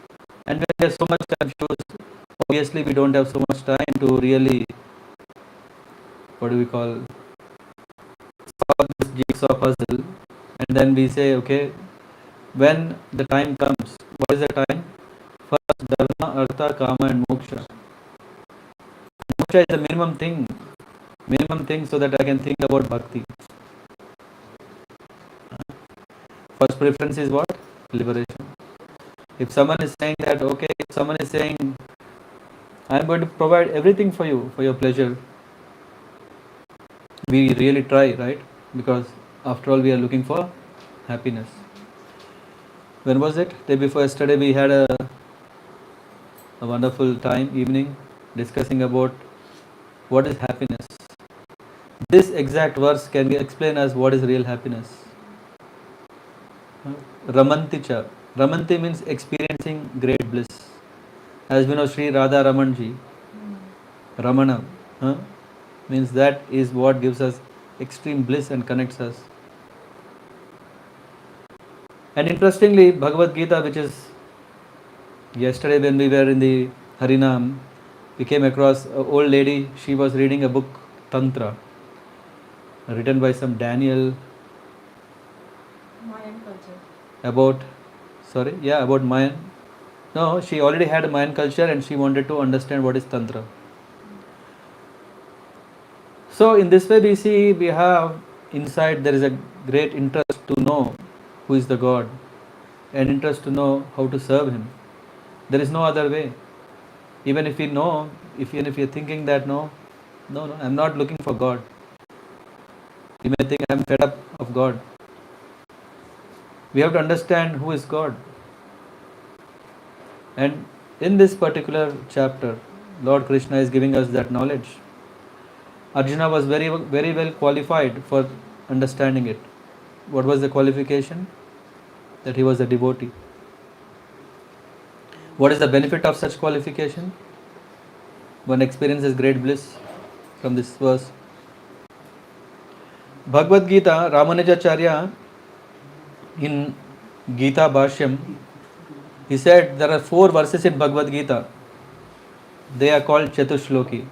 And when we are so much confused, obviously we don't have so much time to really, what do we call, solve this jigsaw puzzle. And then we say, okay, when the time comes, what is the time? First, dharma, artha, kama, and moksha. Moksha is the minimum thing so that I can think about bhakti. First preference is what? Liberation. If someone is saying that, okay, if someone is saying, I am going to provide everything for you, for your pleasure, we really try, right? Because after all, we are looking for happiness. When was it? Day before yesterday, we had a wonderful evening, discussing about what is happiness. This exact verse can be explained as what is real happiness. Ramanticha. Ramanti means experiencing great bliss. As we know, Sri Radha Ramanji, Ramana, means that is what gives us extreme bliss and connects us. And interestingly, Bhagavad Gita, which is yesterday when we were in the Harinam, we came across an old lady. She was reading a book, Tantra, written by some Daniel, Mayan culture. about Mayan. No, she already had a Mayan culture and she wanted to understand what is Tantra. So in this way we see we have inside there is a great interest to know who is the God and interest to know how to serve Him. There is no other way. Even if we know, even if you're thinking that no, I'm not looking for God. You may think I'm fed up of God. We have to understand who is God. And in this particular chapter, Lord Krishna is giving us that knowledge. Arjuna was very well qualified for understanding it. What was the qualification? That he was a devotee. What is the benefit of such qualification? One experiences great bliss from this verse. Bhagavad Gita, Ramanujacharya, in Gita Bhashyam, he said there are 4 verses in Bhagavad Gita. They are called Chatushloki.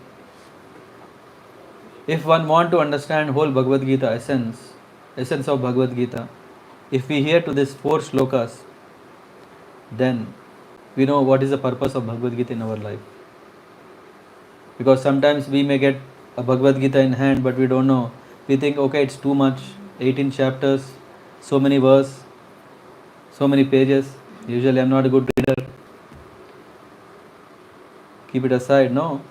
If one want to understand whole Bhagavad Gita essence of Bhagavad Gita, if we hear to these 4 shlokas, then we know what is the purpose of Bhagavad Gita in our life. Because sometimes we may get a Bhagavad Gita in hand, but we don't know. We think, okay, it's too much, 18 chapters, so many verses, so many pages. Usually I'm not a good reader. Keep it aside. No.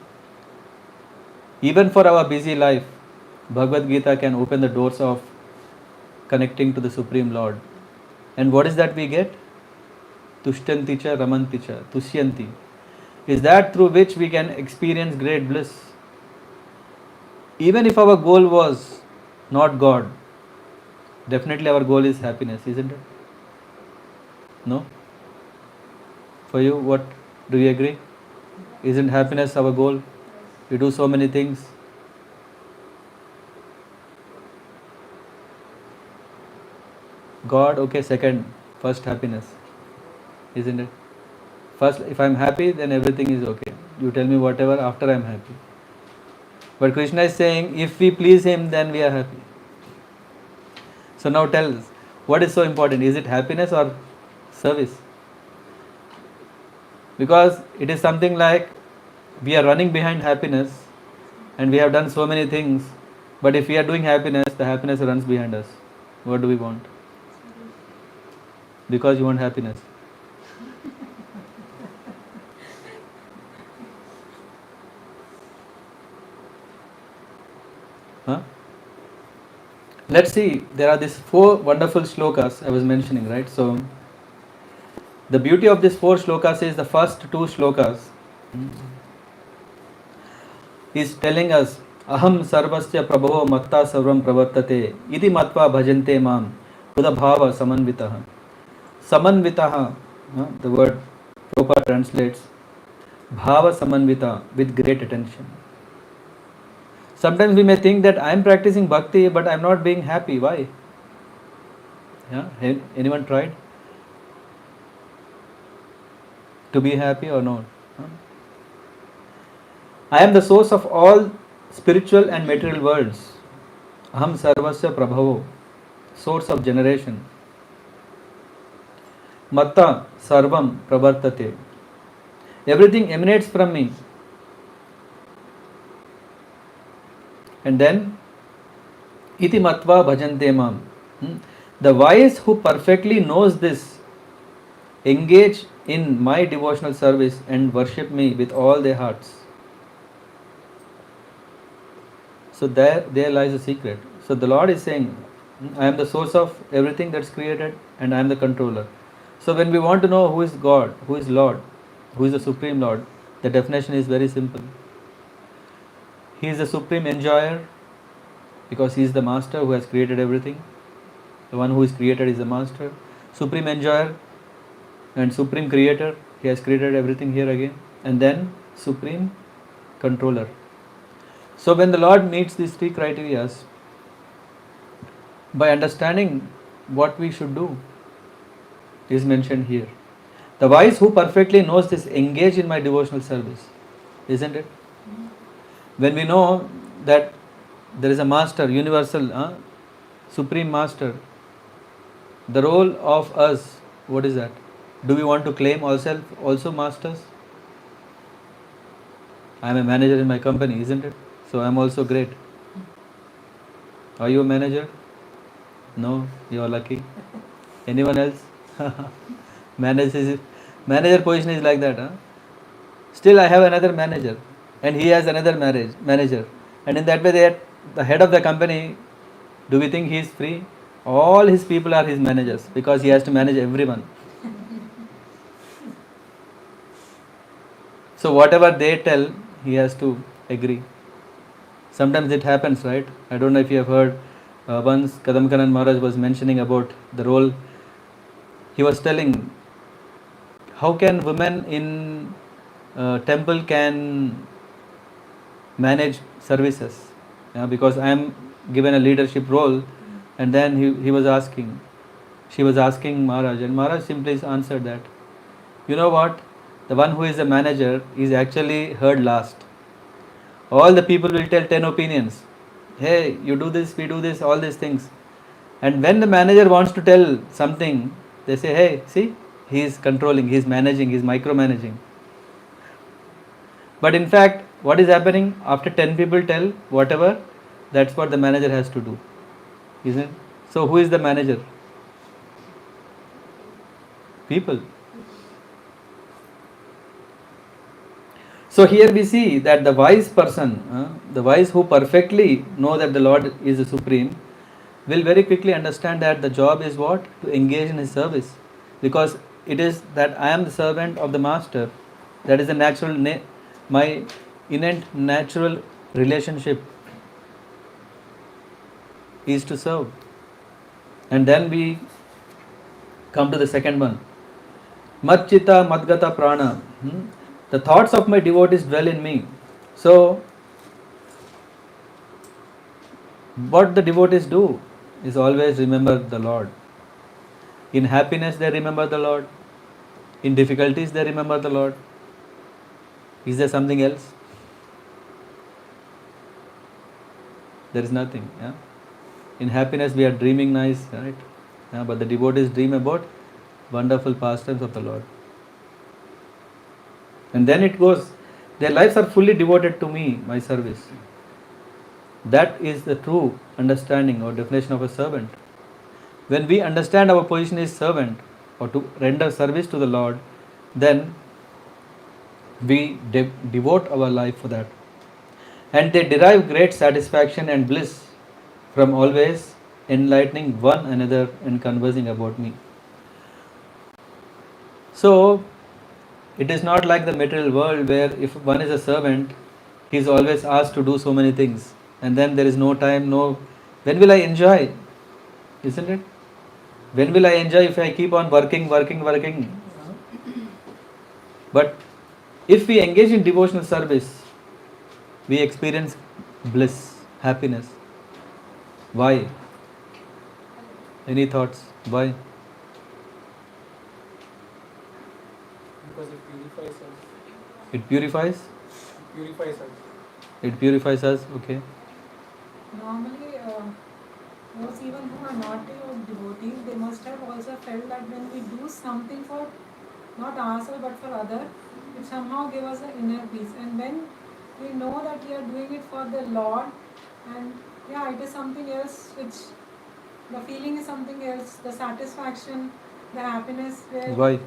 Even for our busy life, Bhagavad Gita can open the doors of connecting to the Supreme Lord. And what is that we get? Tushtanti cha ramanti cha, tushyanti. Is that through which we can experience great bliss. Even if our goal was not God, definitely our goal is happiness, isn't it? No? For you, what do you agree? Isn't happiness our goal? We do so many things. God, okay, second, first happiness, isn't it? First, if I'm happy, then everything is okay. You tell me whatever after I'm happy. But Krishna is saying, if we please Him, then we are happy. So now tell us, what is so important? Is it happiness or service? Because it is something like we are running behind happiness and we have done so many things, but if we are doing happiness, the happiness runs behind us. What do we want? Because you want happiness. Huh? Let's see, there are these 4 wonderful shlokas I was mentioning, right? So, the beauty of these 4 shlokas is the first 2 shlokas is telling us, Aham sarvasya prabhavo matta sarvam pravartate iti matva bhajante mam udabhava samanvitaha. Samanvitaha, the word Prabhupada translates bhava samanvita, with great attention. Sometimes we may think that I am practicing bhakti but I am not being happy. Why? Yeah? Anyone tried to be happy or not? I am the source of all spiritual and material worlds. Aham sarvasya prabhavo, source of generation. Matta sarvam pravartate, everything emanates from me. And then iti matva bhajante mam, the wise who perfectly knows this engage in my devotional service and worship me with all their hearts. So there lies the secret. So the Lord is saying, I am the source of everything that's created and I am the controller. So when we want to know who is God, who is Lord, who is the Supreme Lord, the definition is very simple. He is the supreme enjoyer because He is the master who has created everything. The one who is created is the master. Supreme enjoyer and supreme creator, He has created everything here again. And then supreme controller. So when the Lord meets these 3 criteria, by understanding what we should do is mentioned here. The wise who perfectly knows this engage in my devotional service, isn't it? When we know that there is a master, universal, supreme master, the role of us, what is that? Do we want to claim ourselves also masters? I am a manager in my company, isn't it? So I am also great. Are you a manager? No, you are lucky. Anyone else? Manager position is like that. Huh? Still I have another manager and he has another manager. And in that way they are the head of the company. Do we think he is free? All his people are his managers because he has to manage everyone. So whatever they tell, he has to agree. Sometimes it happens, right? I don't know if you have heard, once Kadamkanan Maharaj was mentioning about the role. He was telling, how can women in temple can manage services? Because I am given a leadership role. And then she was asking Maharaj, and Maharaj simply answered that, you know what, the one who is the manager is actually heard last. All the people will tell 10 opinions. Hey, you do this, we do this, all these things. And when the manager wants to tell something, they say, hey, see, he is controlling, he is managing, he is micromanaging. But in fact, what is happening? After 10 people tell whatever, that's what the manager has to do. Isn't it? So who is the manager? People. So here we see that the wise person, the wise who perfectly know that the Lord is the supreme, will very quickly understand that the job is what? To engage in his service. Because it is that I am the servant of the master. That is the natural, my innate natural relationship is to serve. And then we come to the second one. Madchita madgata prana. The thoughts of my devotees dwell in me. So, what the devotees do is always remember the Lord. In happiness they remember the Lord. In difficulties they remember the Lord. Is there something else? There is nothing. Yeah? In happiness we are dreaming nice, right? Yeah, but the devotees dream about wonderful pastimes of the Lord. And then it goes, their lives are fully devoted to me, my service. That is the true understanding or definition of a servant. When we understand our position is servant or to render service to the Lord, then we devote our life for that. And they derive great satisfaction and bliss from always enlightening one another and conversing about me. So, it is not like the material world where if one is a servant, he is always asked to do so many things. And then there is no time, when will I enjoy? Isn't it? When will I enjoy if I keep on working? But if we engage in devotional service, we experience bliss, happiness. Why? Any thoughts? Why? Because it purifies us. It purifies? Purifies us. It purifies us, okay. Normally, those even who are not devotees, they must have also felt that when we do something for not ourselves but for others, it somehow gives us an inner peace. And when we know that we are doing it for the Lord, and yeah, it is something else which the feeling is something else, the satisfaction, the happiness. Why?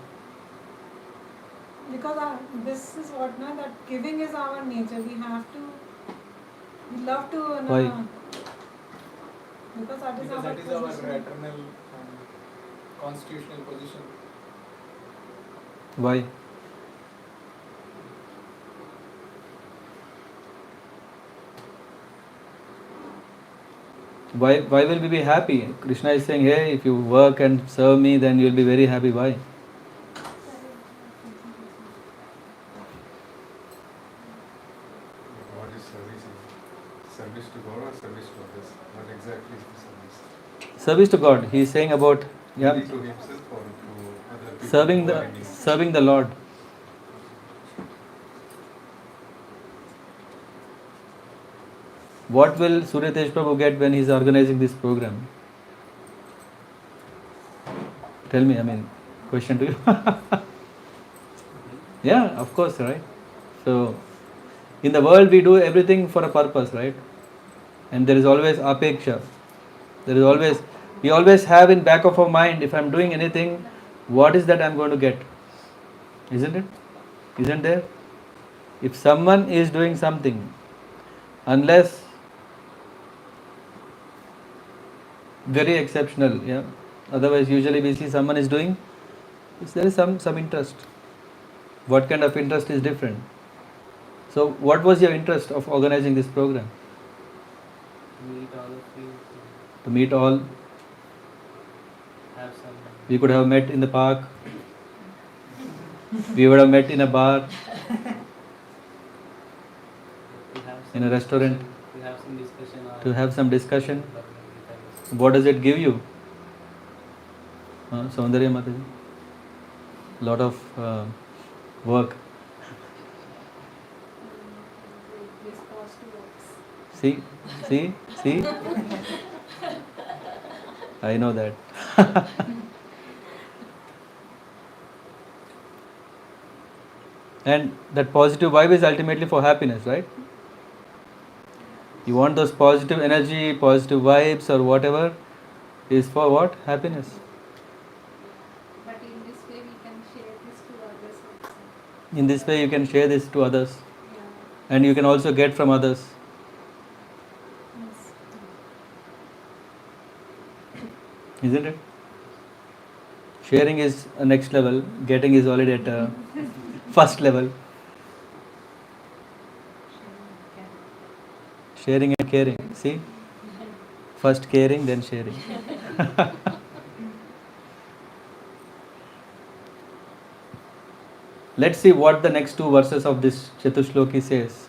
Because this is what now that giving is our nature. We love to. Why? Because that is Because our that is our position. eternal constitutional position. Why? Why will we be happy? Krishna is saying, hey, if you work and serve me, then you will be very happy. Why? What is service? Service to God or service to others? What exactly is the service? Service to God. He is saying about Only to himself or to other people? serving the Lord. What will Surya Tej Prabhu get when he is organizing this program? Tell me, question to you. Yeah, of course, right? So, in the world we do everything for a purpose, right? And there is always apeksha. We always have in back of our mind, if I am doing anything, what is that I am going to get? Isn't it? Isn't there? If someone is doing something, unless very exceptional, yeah. Otherwise, usually we see someone is doing, there is some interest. What kind of interest is different? So, what was your interest of organizing this program? Meet all of you. To meet all. Have some. We could have met in the park. We would have met in a bar, in a restaurant, To have some discussion. to have some discussion. What does it give you? Saundarya Mataji? Lot of work. See? I know that. And that positive vibe is ultimately for happiness, right? You want those positive energy, positive vibes or whatever is for what? Happiness. But in this way we can share this to others also. In this way you can share this to others. Yeah. And you can also get from others. Yes. Isn't it? Sharing is a next level, getting is already at a first level. Sharing and caring. See? First caring, then sharing. Let's see what the next two verses of this Chatushloki says.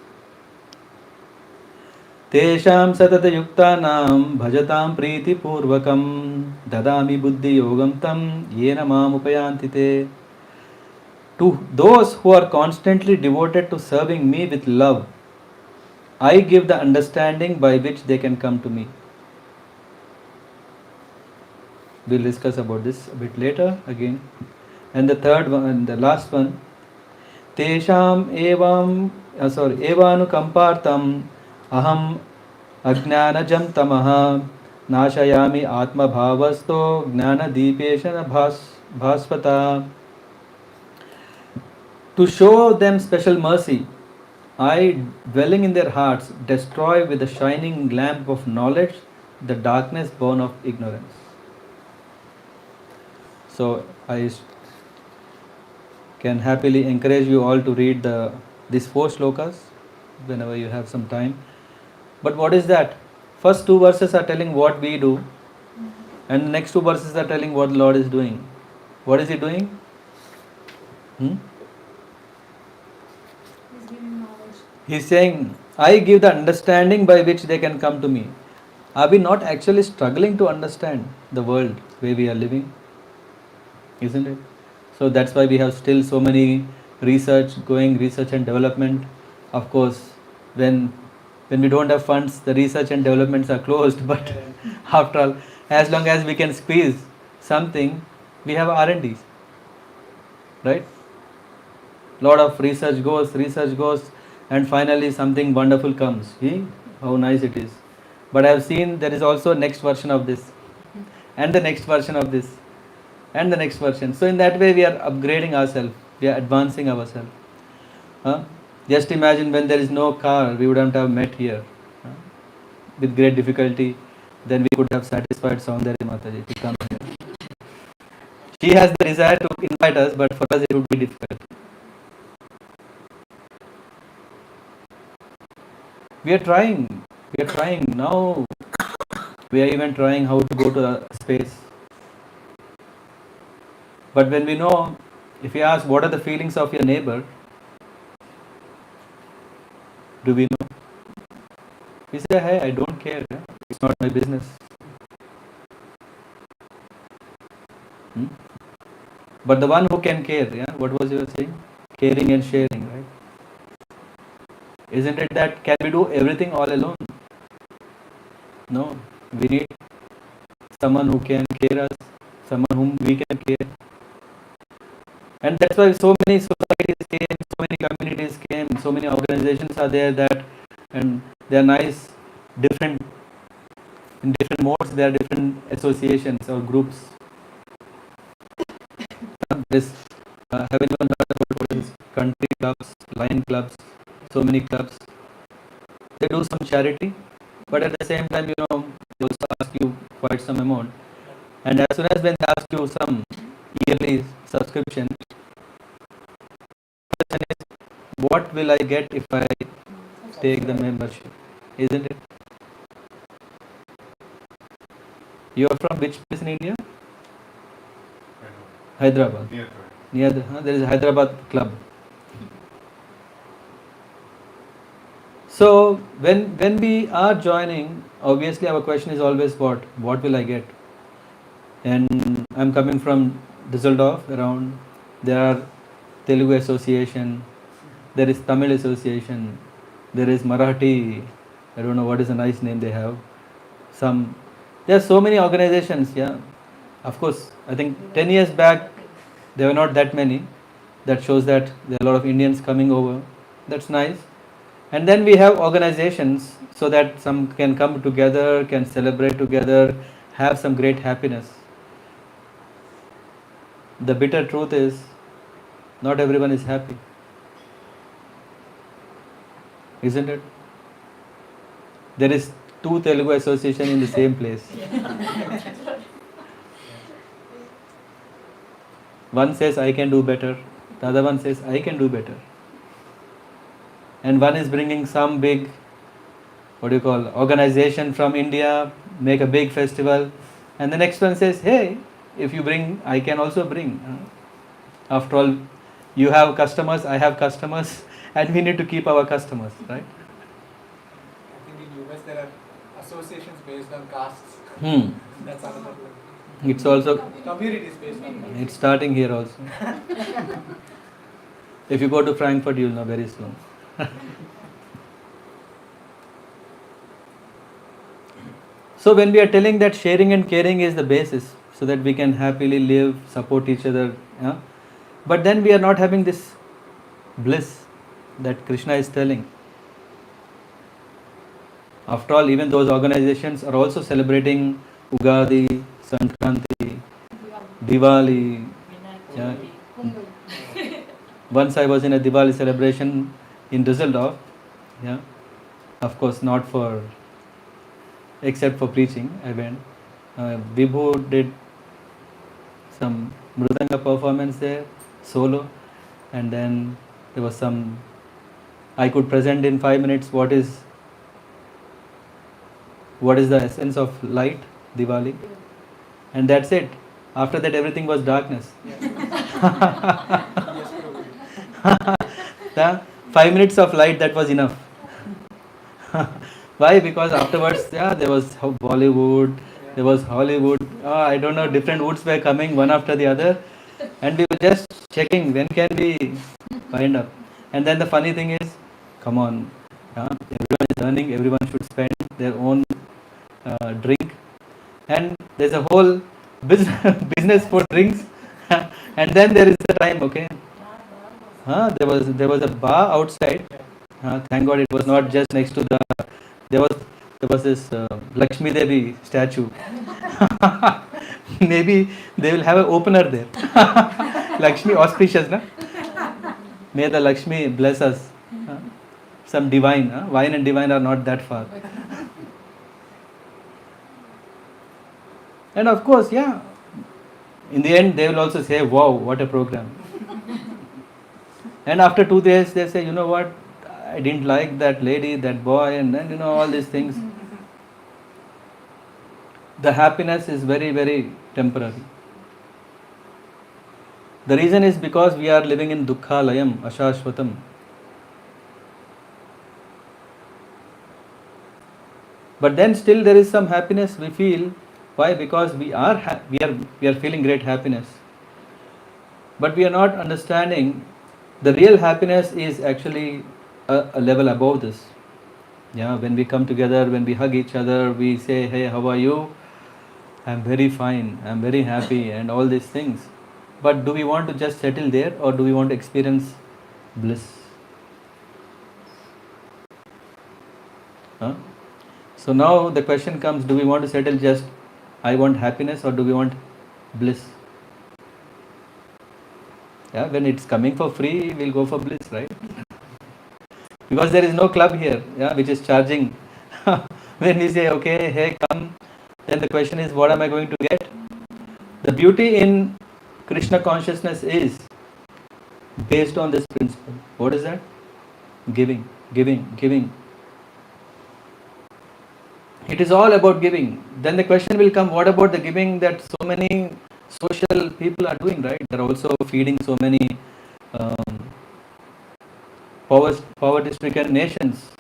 Tesham satatayuktanam bhajatam priti purvakam dadami buddhi yogam tam yena mam upayanti te. To those who are constantly devoted to serving me with love, I give the understanding by which they can come to me. We'll discuss about this a bit later again. And the third one, and the last one, Tesham evanu kampartam aham ajnanajam tamaha nashayami atma bhavasto gnana deepeshana bhasvata. To show them special mercy, I, dwelling in their hearts, destroy with the shining lamp of knowledge the darkness born of ignorance. So I can happily encourage you all to read these 4 slokas whenever you have some time. But what is that? First 2 verses are telling what we do, and the next 2 verses are telling what the Lord is doing. What is He doing? He's giving knowledge. He's saying, I give the understanding by which they can come to me. Are we not actually struggling to understand the world where we are living? Isn't it? So that's why we have still so many research and development. Of course, when we don't have funds, the research and developments are closed. But after all, as long as we can squeeze something, we have R&Ds, right? Lot of research goes, and finally something wonderful comes. See how nice it is. But I have seen there is also next version of this, and the next version of this, and the next version. So in that way we are upgrading ourselves, we are advancing ourselves. Just imagine when there is no car, we wouldn't have met here. With great difficulty, then we could have satisfied Saundari Mataji to come here. She has the desire to invite us, but for us it would be difficult. We are trying now. We are even trying how to go to the space. But when we know, if we ask what are the feelings of your neighbor, do we know? We say, hey, I don't care. It's not my business. But the one who can care, what was you saying? Caring and sharing, right? Isn't it that can we do everything all alone? No. We need someone who can care us, someone whom we can care. And that's why so many societies came, so many communities came, so many organizations are there and they are nice, in different modes, there are different associations or groups. Have anyone heard about what is country clubs, lion clubs, so many clubs? They do some charity, but at the same time, they also ask you quite some amount. And as soon as when they ask you some yearly subscription, the question is, what will I get if I take the membership? Isn't it? You are from which place in India? Hyderabad. There is a Hyderabad club. So when we are joining, obviously our question is always what will I get? And I'm coming from Düsseldorf. Around there are Telugu Association, there is Tamil Association, there is Marathi. I don't know what is a nice name they have. There are so many organizations. Of course, I think 10 years back there were not that many. That shows that there are a lot of Indians coming over. That's nice. And then we have organizations so that some can come together, can celebrate together, have some great happiness. The bitter truth is, not everyone is happy. Isn't it? There is 2 Telugu association in the same place. One says I can do better, the other one says I can do better. And one is bringing some big, what do you call, organization from India, make a big festival, and the next one says, hey, if you bring, I can also bring. After all, you have customers, I have customers, and we need to keep our customers, right? I think in US there are associations based on castes. That's another one. It's also, Communities based on castes. it's starting here also. If you go to Frankfurt, you'll know very soon. So when we are telling that sharing and caring is the basis, so that we can happily live, support each other, yeah? But then we are not having this bliss that Krishna is telling. After all, even those organizations are also celebrating Ugadi, Sankranti, Diwali. Yeah. Once I was in a Diwali celebration in Düsseldorf. Yeah. Of course, not for, except for preaching, I went. Vibhu did some Mridanga performance there, solo, and then there was some, I could present in 5 minutes what is the essence of light, Diwali, and that's it. After that, everything was darkness. The 5 minutes of light, that was enough. Why? Because afterwards, yeah, there was Bollywood, there was Hollywood, I don't know, different woods were coming one after the other, and we were just checking when can we wind up. And then the funny thing is, come on, everyone is earning, everyone should spend their own drink, and there's a whole business for drinks, and then there is the time, okay. There was a bar outside. Thank God it was not just next to the. There was this Lakshmi Devi statue. Maybe they will have an opener there. Lakshmi, auspicious, na? May the Lakshmi bless us. Some divine. Wine and divine are not that far. And of course, yeah. In the end, they will also say, "Wow, what a program." And after 2 days, they say, you know what, I didn't like that lady, that boy, and then, all these things. The happiness is very, very temporary. The reason is because we are living in dukkhalayam, ashashvatam. But then still there is some happiness we feel. Why? Because we are feeling great happiness. But we are not understanding the real happiness is actually a level above this. Yeah, when we come together, when we hug each other, we say, hey, how are you? I'm very fine, I'm very happy, and all these things. But do we want to just settle there, or do we want to experience bliss? So now the question comes, do we want to settle just, I want happiness, or do we want bliss? Yeah, when it's coming for free, we'll go for bliss, right? Because there is no club here, yeah, which is charging. When we say, okay, hey, come, then the question is, what am I going to get? The beauty in Krishna consciousness is based on this principle. What is that? Giving, giving, giving. It is all about giving. Then the question will come, what about the giving that so many social people are doing, right? They're also feeding so many poverty-stricken nations.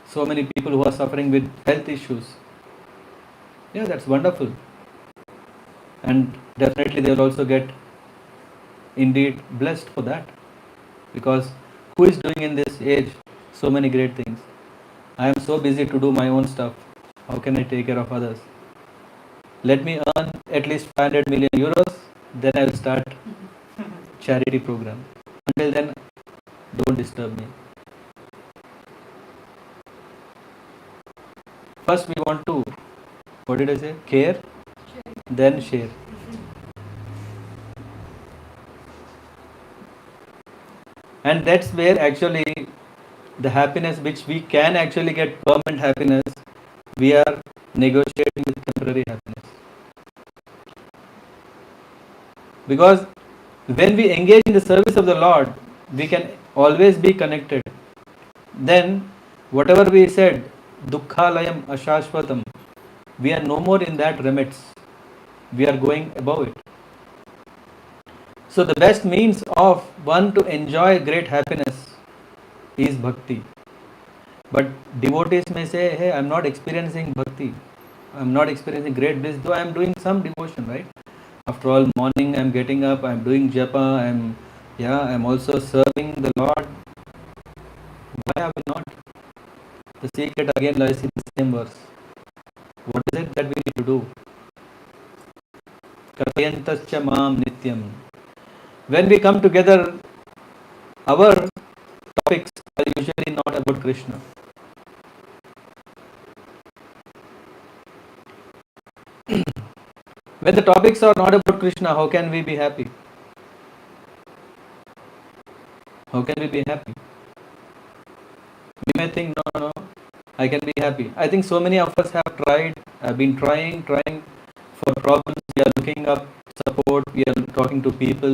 So many people who are suffering with health issues. Yeah, that's wonderful. And definitely they will also get indeed blessed for that. Because who is doing in this age so many great things? I am so busy to do my own stuff. How can I take care of others? Let me earn at least 500 million euros, then I will start charity program. Until then, don't disturb me. First we want to, what did I say? Care, then share. And that's where actually the happiness which we can actually get permanent happiness, we are negotiating with temporary happiness. Because when we engage in the service of the Lord, we can always be connected. Then, whatever we said, dukkhalayam ashashvatam, we are no more in that remits. We are going above it. So, the best means of one to enjoy great happiness is bhakti. But devotees may say, hey, I am not experiencing bhakti. I am not experiencing great bliss, though I am doing some devotion, right? After all, morning I am getting up, I am doing japa, I am also serving the Lord. Why are we not? The secret again lies in the same verse. What is it that we need to do? Katayantascha mam nityam. When we come together, our topics are usually not about Krishna. When the topics are not about Krishna, how can we be happy? How can we be happy? We may think, no, I can be happy. I think so many of us have been trying for problems. We are looking up support, we are talking to people.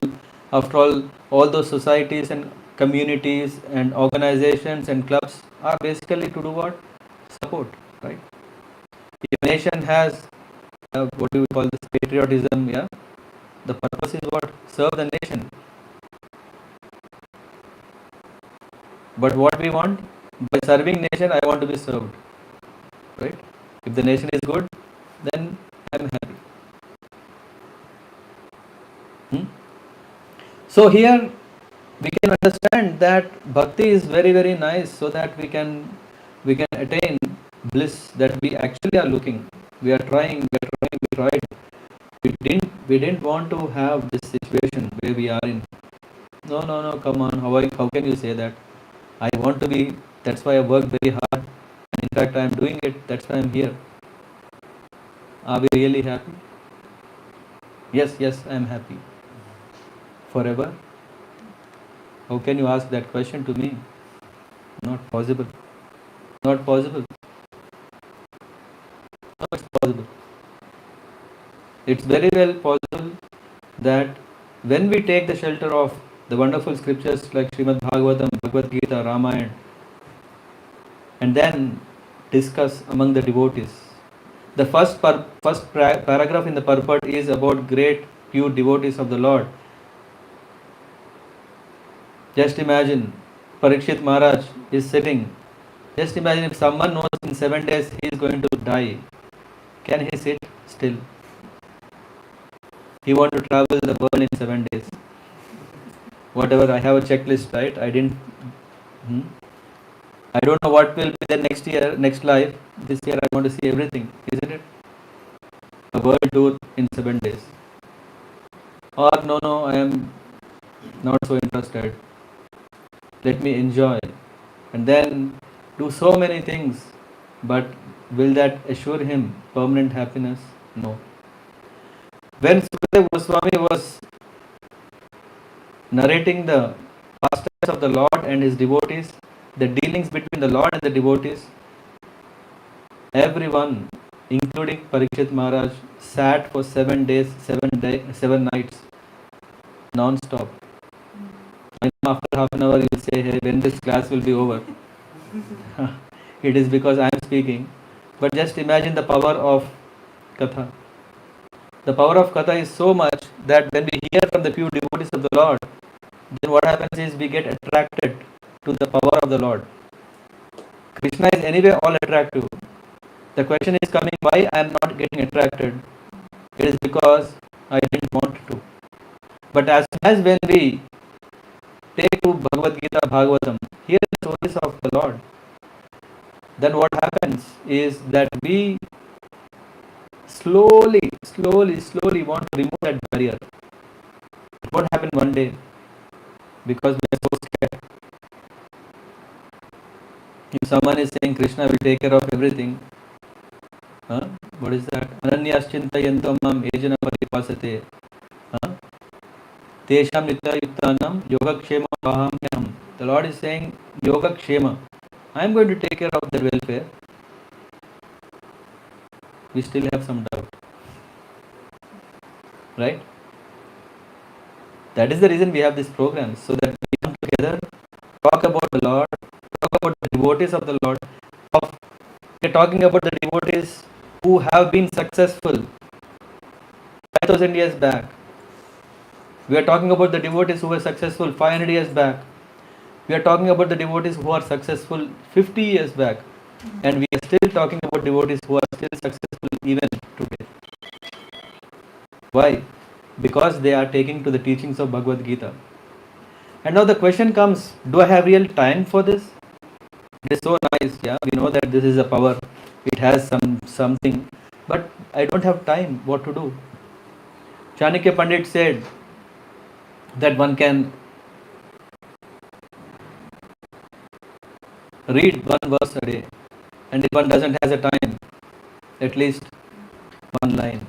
After all those societies and communities and organizations and clubs are basically to do what? Support, right? If a nation has, what do we call this, patriotism, yeah? The purpose is what? Serve the nation. But what we want? By serving nation, I want to be served. Right? If the nation is good, then I am happy. So here we can understand that bhakti is very, very nice, so that we can attain bliss that we actually are looking. We are trying, we tried. We didn't want to have this situation where we are in. No, come on, how can you say that? I want to be, that's why I work very hard. In fact, I am doing it, that's why I am here. Are we really happy? Yes, I am happy. Forever? How can you ask that question to me? Not possible. Not possible. How it's possible? It's very well possible that when we take the shelter of the wonderful scriptures like Srimad Bhagavatam, Bhagavad Gita, Ramayana, and then discuss among the devotees. The first paragraph in the purport is about great pure devotees of the Lord. Just imagine, Parikshit Maharaj is sitting. Just imagine if someone knows in 7 days he is going to die. Can he sit still? He wants to travel the world in 7 days. Whatever, I have a checklist, right? I don't know what will be the next year, next life. This year I want to see everything, isn't it? A world tour in 7 days. Or no, I am not so interested. Let me enjoy. And then do so many things. But will that assure him permanent happiness? No. When Sukadeva Goswami was narrating the pastimes of the Lord and his devotees, the dealings between the Lord and the devotees, everyone, including Parikshit Maharaj, sat for 7 days, 7 nights, non-stop. And after half an hour, you say, hey, when this class will be over? It is because I am speaking. But just imagine the power of Katha. The power of Katha is so much that when we hear from the pure devotees of the Lord, then what happens is we get attracted to the power of the Lord. Krishna is anyway all attractive. The question is coming, why I am not getting attracted? It is because I didn't want to. But as soon as when we take to Bhagavad Gita, Bhagavatam, hear the stories of the Lord, then what happens is that we slowly want to remove that barrier. It won't happen one day because we are so scared. If someone is saying Krishna will take care of everything, what is that? Ananyaschintayantam mam ejana paripasate. Tesham nityayuktanam yogakshema vahamyam. The Lord is saying yogakshema. I am going to take care of their welfare. We still have some doubt. Right? That is the reason we have this program, so that we come together, talk about the Lord, talk about the devotees of the Lord. We are talking about the devotees who have been successful 5,000 years back. We are talking about the devotees who were successful 500 years back. We are talking about the devotees who are successful 50 years back. And we are still talking about devotees who are still successful even today. Why? Because they are taking to the teachings of Bhagavad Gita. And now the question comes, do I have real time for this? It is so nice, yeah. We know that this is a power, it has something, but I don't have time. What to do? Chanakya Pandit said that one can read one verse a day, and if one doesn't has a time, at least one line.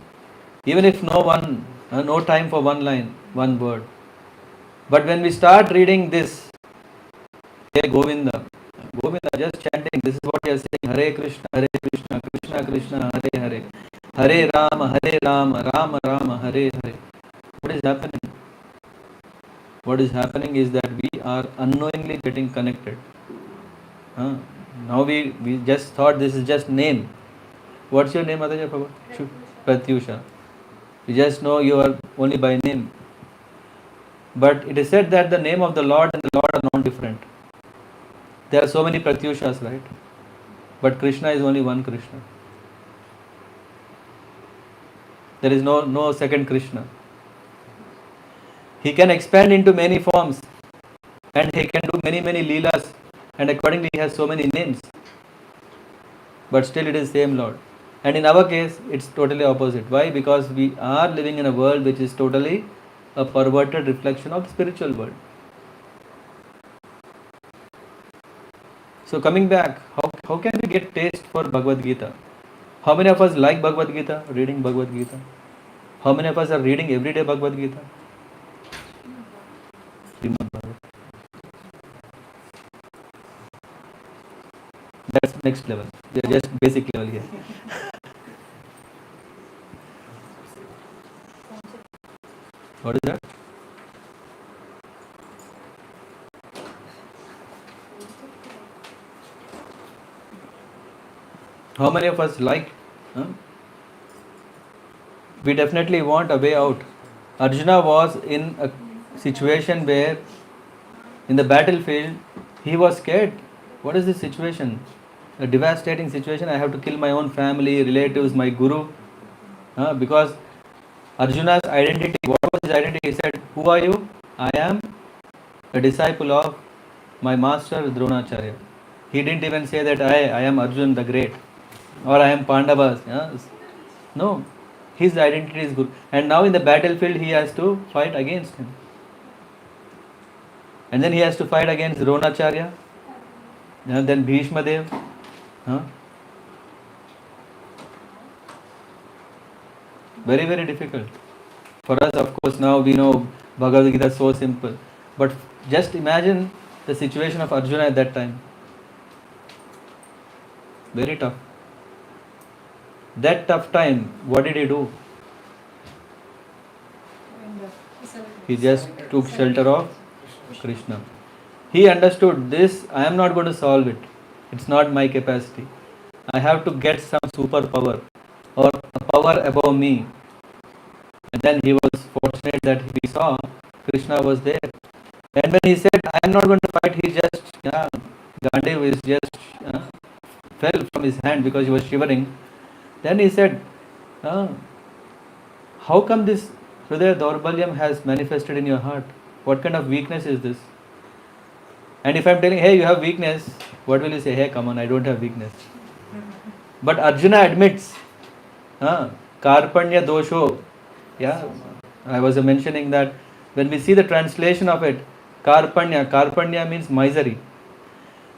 Even if no time for one line, one word. But when we start reading this, hey Govinda, Govinda, just chanting, this is what we are saying, Hare Krishna, Krishna Krishna, Hare Hare, Hare Rama, Rama Rama, Hare Hare. What is happening? What is happening is that we are unknowingly getting connected. Now we just thought this is just name. What's your name, Adaya Prabhu? Pratyusha. We just know you are only by name. But it is said that the name of the Lord and the Lord are not different. There are so many Pratyushas, right? But Krishna is only one Krishna. There is no second Krishna. He can expand into many forms and he can do many leelas, and accordingly he has so many names. But still it is same Lord. And in our case, it's totally opposite. Why? Because we are living in a world which is totally a perverted reflection of the spiritual world. So coming back, how can we get taste for Bhagavad Gita? How many of us like Bhagavad Gita, reading Bhagavad Gita? How many of us are reading every day Bhagavad Gita? That's next level. We are just basic level here. What is that? How many of us like? We definitely want a way out. Arjuna was in a situation where in the battlefield he was scared. What is this situation? A devastating situation. I have to kill my own family, relatives, my guru. Because Arjuna's identity, what was his identity? He said, who are you? I am a disciple of my master Dronacharya. He didn't even say that I am Arjun the Great or I am Pandavas. Yes. No, his identity is good. And now in the battlefield he has to fight against him. And then he has to fight against Dronacharya, then Bhishma Dev. Very difficult. For us, of course, now we know Bhagavad Gita is so simple. But just imagine the situation of Arjuna at that time. Very tough. That tough time, what did he do? He just took shelter of Krishna. He understood this, I am not going to solve it. It's not my capacity. I have to get some superpower or a power above me. And then he was fortunate that he saw Krishna was there. And when he said, I am not going to fight, he just, Gandev is just fell from his hand because he was shivering. Then he said, how come this Hridaya Daurbalyam has manifested in your heart? What kind of weakness is this? And if I am telling, hey, you have weakness, what will you say? Hey, come on, I don't have weakness. But Arjuna admits, Karpanya dosho. Yeah, I was mentioning that when we see the translation of it, Karpanya means misery.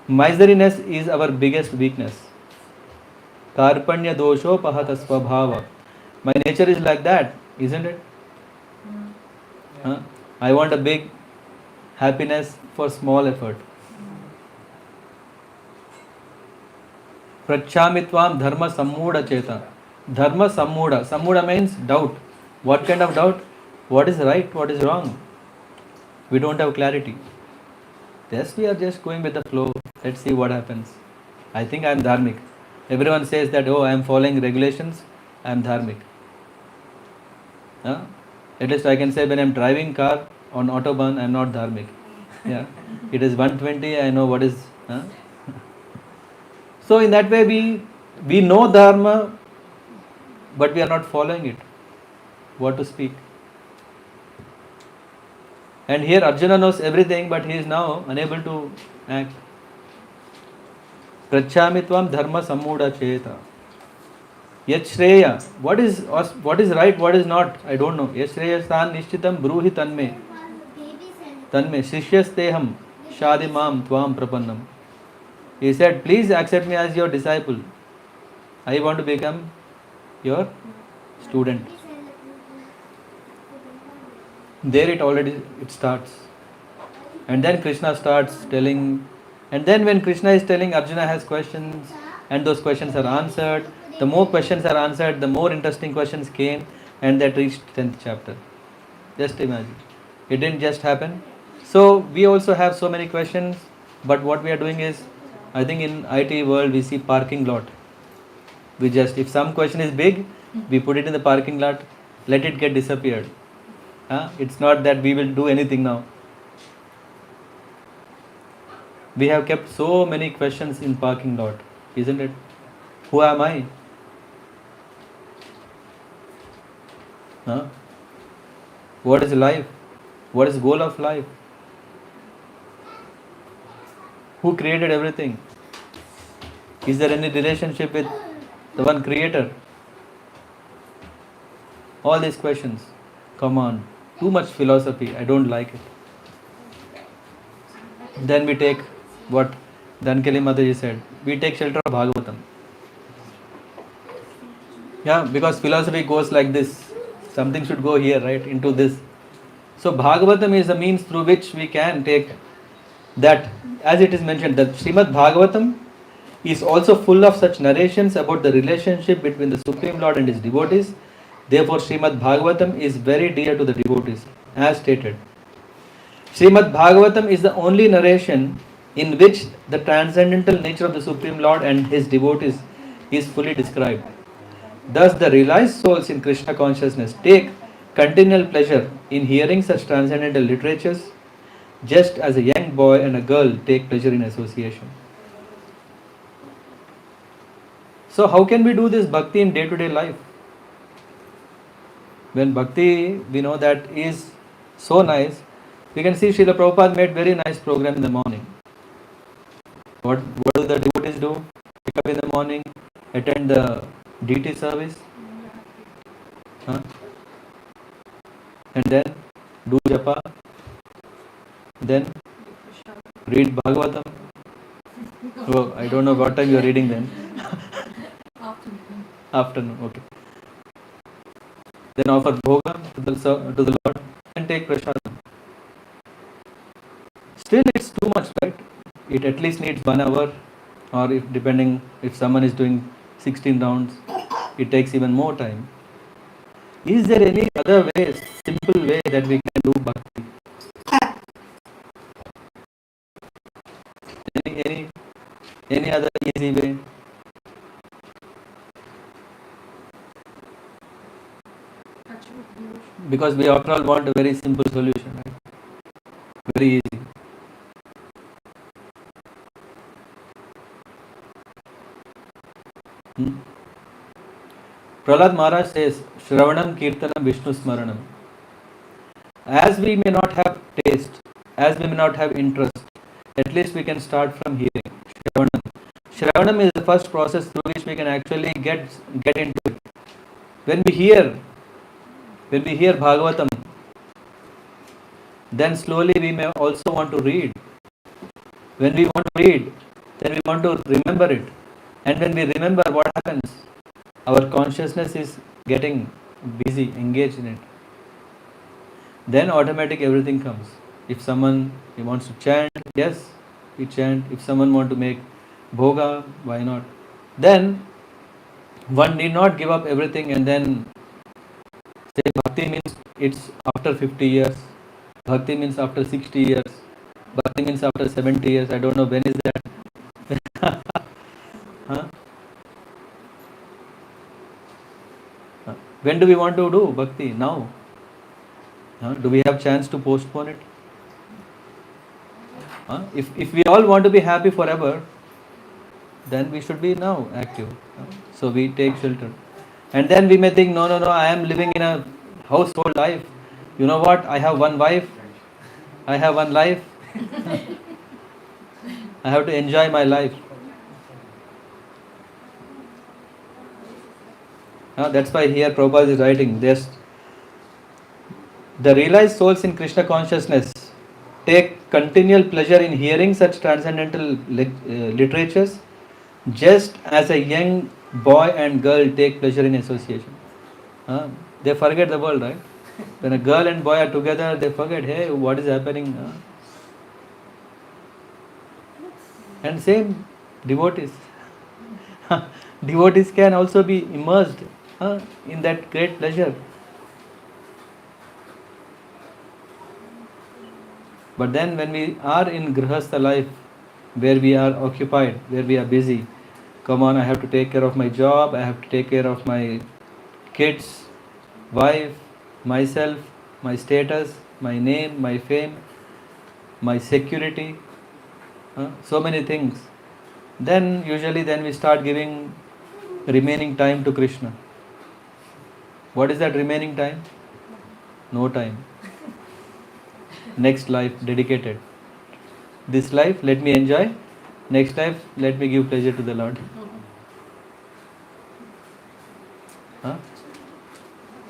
Miseriness is our biggest weakness. Karpanya dosho pahata svabhava. My nature is like that, isn't it? I want a big happiness for small effort. Prachamitvam dharma sammuda cheta. Dharma sammuda. Sammuda means doubt. What kind of doubt? What is right? What is wrong? We don't have clarity. Yes, we are just going with the flow. Let's see what happens. I think I am dharmic. Everyone says that, oh, I am following regulations, I am dharmic. Huh? At least I can say when I am driving car on autobahn, I am not dharmic. Yeah, it is 120. I know what is. Huh? So in that way, we know dharma, but we are not following it. What to speak? And here Arjuna knows everything, but he is now unable to act. Prachami tvam dharma sammuda cheta. Yat shreya. What is right, what is not? I don't know. Yat shreya stan nishchitam bruhi tanme. Tanme shishyasteham shadimam tvam prapannam. He said, please accept me as your disciple. I want to become your student. There it starts. And then Krishna starts telling, and then when Krishna is telling, Arjuna has questions, and those questions are answered. The more questions are answered, the more interesting questions came, and that reached 10th chapter. Just imagine. It didn't just happen. So we also have so many questions, but what we are doing is, I think in IT world we see parking lot. We just, if some question is big, we put it in the parking lot, let it get disappeared. It's not that we will do anything now. We have kept so many questions in parking lot, isn't it? Who am I? What is life? What is goal of life? Who created everything? Is there any relationship with the one creator? All these questions. Come on. Too much philosophy. I don't like it. Then we take what Dankeli Mataji said. We take shelter of Bhagavatam. Yeah, because philosophy goes like this. Something should go here, right? Into this. So Bhagavatam is a means through which we can take that, as it is mentioned, that Srimad Bhagavatam is also full of such narrations about the relationship between the Supreme Lord and his devotees. Therefore, Srimad Bhagavatam is very dear to the devotees, as stated. Srimad Bhagavatam is the only narration in which the transcendental nature of the Supreme Lord and his devotees is fully described. Thus, the realized souls in Krishna consciousness take continual pleasure in hearing such transcendental literatures, just as a young boy and a girl take pleasure in association. So, how can we do this bhakti in day-to-day life? When bhakti, we know that is so nice, we can see Srila Prabhupada made very nice program in the morning. What do the devotees do? Wake up in the morning, attend the DT service, and then do japa, then read Bhagavatam. Oh, I don't know what time you are reading then. Afternoon, okay. Then offer bhoga to the Lord and take prasadam. Still, it's too much, right? It at least needs 1 hour, or if someone is doing 16 rounds, it takes even more time. Is there any other way, simple way that we can do bhakti? Any other easy way? Because we after all want a very simple solution, right? Very easy. Prahlad Maharaj says, Shravanam Kirtanam Vishnu Smaranam. As we may not have taste, as we may not have interest, at least we can start from hearing. Shravanam. Shravanam is the first process through which we can actually get into it. When we hear Bhagavatam, then slowly we may also want to read. When we want to read, then we want to remember it. And when we remember, what happens? Our consciousness is getting busy, engaged in it. Then automatic everything comes. If someone wants to chant, yes, we chant. If someone wants to make bhoga, why not? Then one need not give up everything and then say bhakti means it's after 50 years. Bhakti means after 60 years. Bhakti means after 70 years. I don't know when is that. Huh? When do we want to do bhakti? Now. Do we have chance to postpone it? If we all want to be happy forever, then we should be now active. So we take shelter. And then we may think, no, I am living in a household life. You know what? I have one wife. I have one life. I have to enjoy my life. That's why here Prabhupada is writing this. The realized souls in Krishna consciousness take continual pleasure in hearing such transcendental literatures, just as a young boy and girl take pleasure in association. They forget the world, right? When a girl and boy are together, they forget, hey, what is happening? And same, devotees. Devotees can also be immersed in that great pleasure. But then when we are in Grihastha life, where we are occupied, where we are busy, come on, I have to take care of my job, I have to take care of my kids, wife, myself, my status, my name, my fame, my security, so many things. Then usually we start giving remaining time to Krishna. What is that remaining time? No time. Next life dedicated. This life let me enjoy. Next life let me give pleasure to the Lord.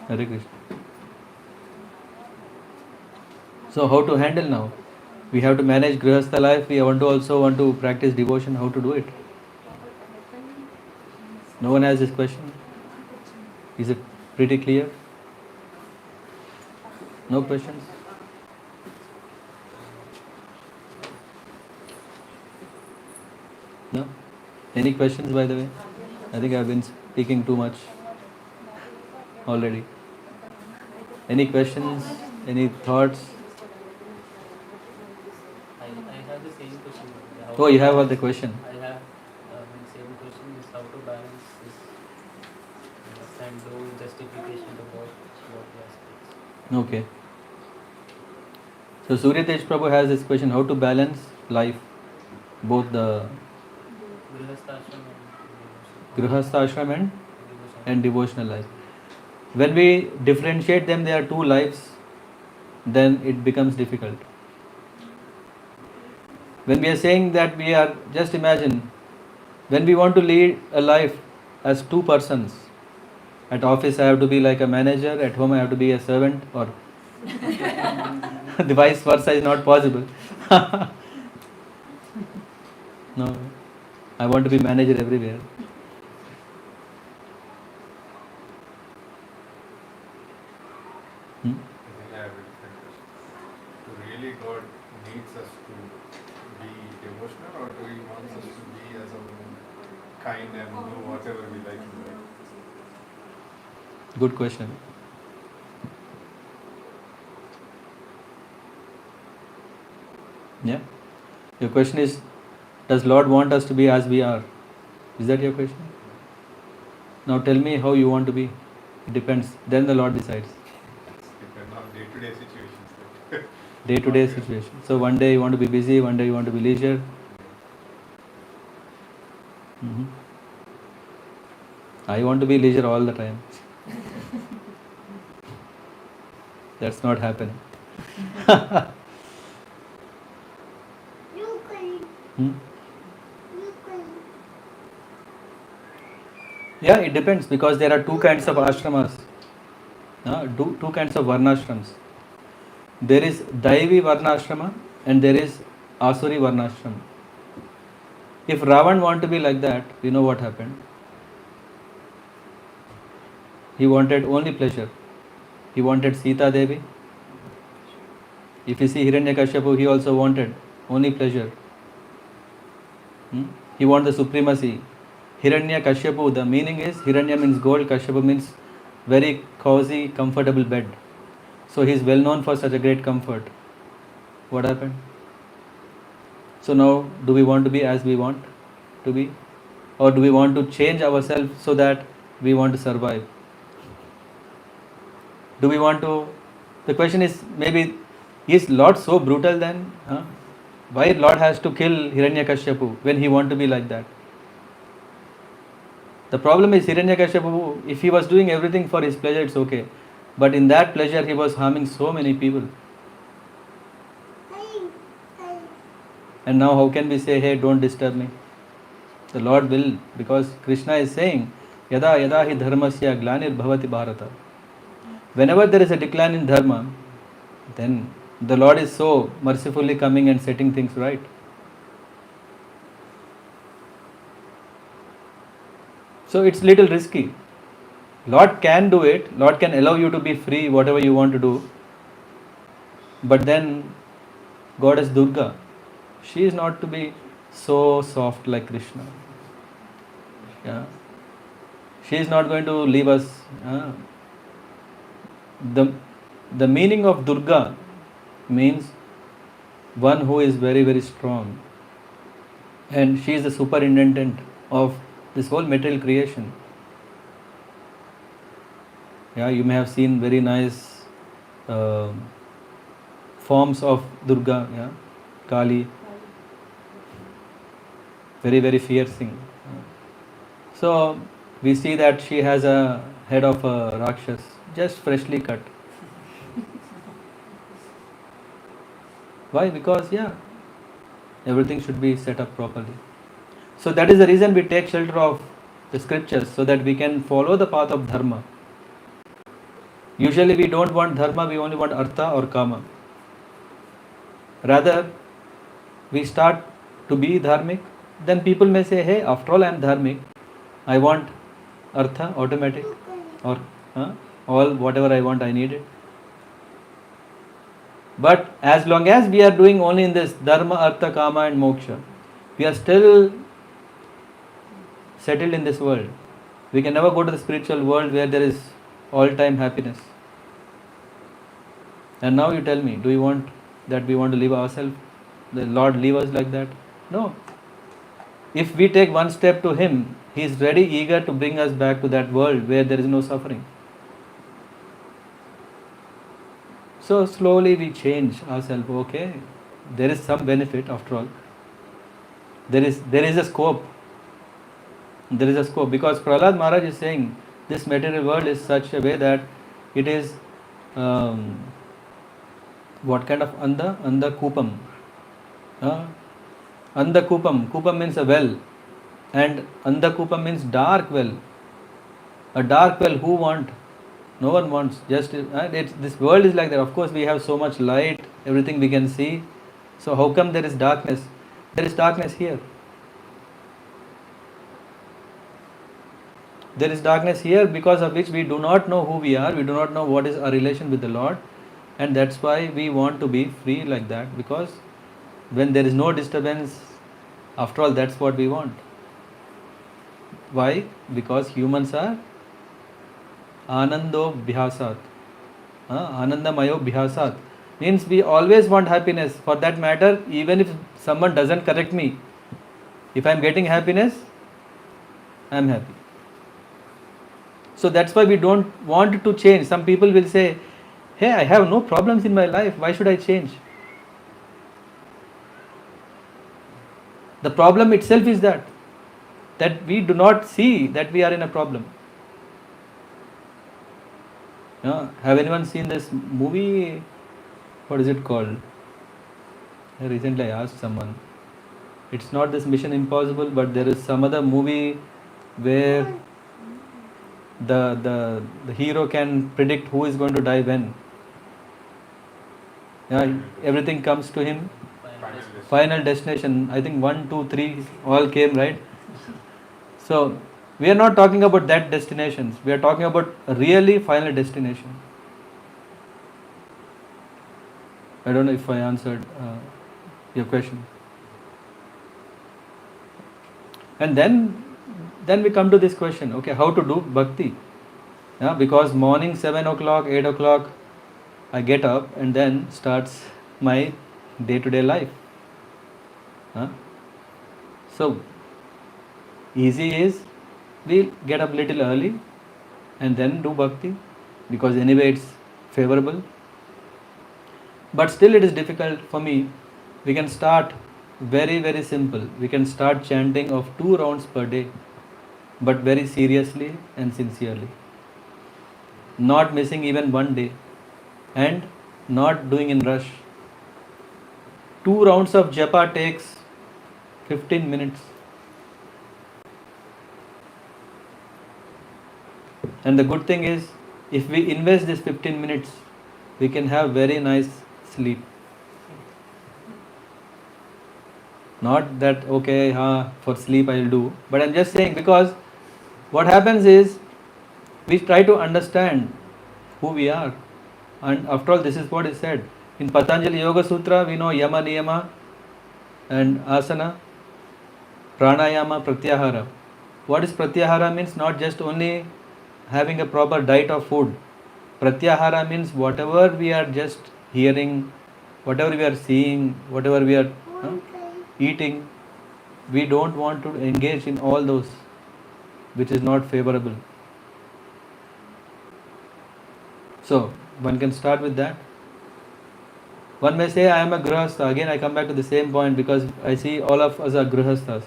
Hare Krishna. So how to handle now? We have to manage Grihastha life. We also want to practice devotion. How to do it? No one has this question? Is it pretty clear? No questions? No? Any questions, by the way? I think I've been speaking too much already. Any questions? Any thoughts? I have the same question. Oh, you have the question. I have the same question is how to balance this and do justification about what the aspects. Okay. So Surya Tej Prabhu has this question, how to balance life, both the Grihastha ashram and devotional life. When we differentiate them, there are two lives, then it becomes difficult. When we are saying that just imagine, when we want to lead a life as two persons, at office I have to be like a manager, at home I have to be a servant, or the vice versa is not possible. No, I want to be manager everywhere. I think I have a different question. So really God needs us to be devotional, or do He wants us to be as a kind and do whatever we like in life? Good question. Yeah. Your question is, does Lord want us to be as we are? Is that your question? Now tell me how you want to be. It depends. Then the Lord decides. Depend on day-to-day situations. Day-to-day situation. So one day you want to be busy, one day you want to be leisure. I want to be leisure all the time. That's not happening. Yeah, it depends, because there are two kinds of ashramas, two kinds of varnashrams. There is Daivi varnashrama and there is Asuri varnashrama. If Ravan wanted to be like that, you know what happened? He wanted only pleasure. He wanted Sita Devi. If you see Hiranyakashipu, he also wanted only pleasure. He wanted the supremacy. Hiranyakashipu, the meaning is, Hiranya means gold, Kashyapa means very cozy, comfortable bed. So he is well known for such a great comfort. What happened? So now, do we want to be as we want to be? Or do we want to change ourselves so that we want to survive? Do we want to? The question is, maybe, is Lord so brutal then? Huh? Why Lord has to kill Hiranyakashipu when he want to be like that? The problem is Hiranyakashipu, if he was doing everything for his pleasure, it's okay. But in that pleasure, he was harming so many people. And now how can we say, hey, don't disturb me? The Lord will, because Krishna is saying, Yada yada hi dharmasya glanir bhavati bharata. Whenever there is a decline in dharma, then the Lord is so mercifully coming and setting things right. So it's little risky. Lord can do it. Lord can allow you to be free, whatever you want to do. But then Goddess Durga, she is not to be so soft like Krishna. Yeah. She is not going to leave us. The meaning of Durga means one who is very, very strong. And she is the superintendent of this whole material creation. Yeah, you may have seen very nice forms of Durga, yeah, Kali, very, very fiercing. So we see that she has a head of a Rakshas, just freshly cut. Why? Because, yeah, everything should be set up properly. So that is the reason we take shelter of the scriptures, so that we can follow the path of dharma. Usually we don't want dharma, we only want artha or kama. Rather, we start to be dharmic, then people may say, hey, after all I am dharmic, I want artha automatic, or all whatever I want I need it. But as long as we are doing only in this dharma, artha, kama and moksha, we are still settled in this world. We can never go to the spiritual world where there is all-time happiness. And now you tell me, do you want that we want to live ourselves? The Lord leave us like that? No. If we take one step to Him, He is ready, eager to bring us back to that world where there is no suffering. So slowly we change ourselves. Okay, there is some benefit after all. There is a scope. There is a scope, because Prahlad Maharaj is saying this material world is such a way that it is what kind of anda kupam. Anda kupam means a well, and anda kupam means dark well. A dark well, who want? No one wants. Just this world is like that. Of course, we have so much light, everything we can see. So how come there is darkness? There is darkness here. There is darkness here, because of which we do not know who we are. We do not know what is our relation with the Lord, and that's why we want to be free like that. Because when there is no disturbance, after all, that's what we want. Why? Because humans are Anando Bhyasat. Anandamayo Bhyasat. Means we always want happiness. For that matter, even if someone doesn't correct me, if I am getting happiness, I am happy. So that's why we don't want to change. Some people will say, hey, I have no problems in my life. Why should I change? The problem itself is that we do not see that we are in a problem. Have anyone seen this movie? What is it called? Recently I asked someone. It's not this Mission Impossible, but there is some other movie where the hero can predict who is going to die when. Everything comes to him. Final Destination. I think 1, 2, 3 all came, right? So we are not talking about that destinations. We are talking about a really final destination. I don't know if I answered your question. And then we come to this question, okay, how to do bhakti? Because morning 7 o'clock, 8 o'clock, I get up and then starts my day-to-day life. Huh? So, easy is we get up little early and then do bhakti because anyway it's favorable. But still it is difficult for me. We can start very, very simple. We can start chanting of 2 rounds per day, but very seriously and sincerely. Not missing even one day and not doing in rush. 2 rounds of japa takes 15 minutes. And the good thing is, if we invest this 15 minutes, we can have very nice sleep. Not that, okay, for sleep I will do. But I'm just saying, because what happens is, we try to understand who we are. And after all, this is what is said. In Patanjali Yoga Sutra, we know Yama, Niyama and Asana, Pranayama, Pratyahara. What is Pratyahara means? Not just only having a proper diet of food. Pratyahara means whatever we are just hearing, whatever we are seeing, whatever we are eating, we don't want to engage in all those which is not favorable. So, one can start with that. One may say, I am a grihastha. Again, I come back to the same point because I see all of us are grihasthas.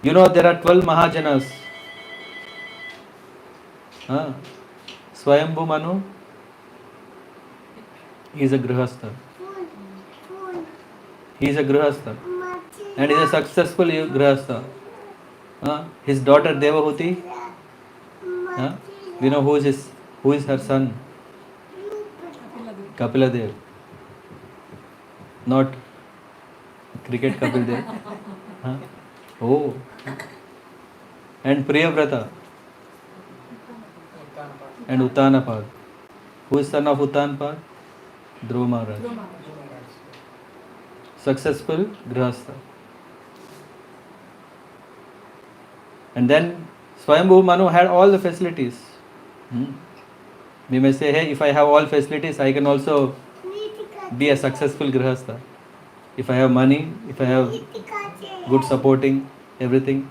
You know, there are 12 Mahajanas. Swayambhu Manu, he is a grihastha. He is a grihastha. And he is a successful grihastha. His daughter Devahuti, we know who is her son? Kapila Dev. Not cricket Kapil Dev. Oh. And Priyavrata. And Uttanapad. Who is son of Uttanapad? Dhruva Maharaj. Successful grihastha. And then Swayambhu Manu had all the facilities. We may say, hey, if I have all facilities, I can also be a successful grihastha. If I have money, if I have good supporting, everything.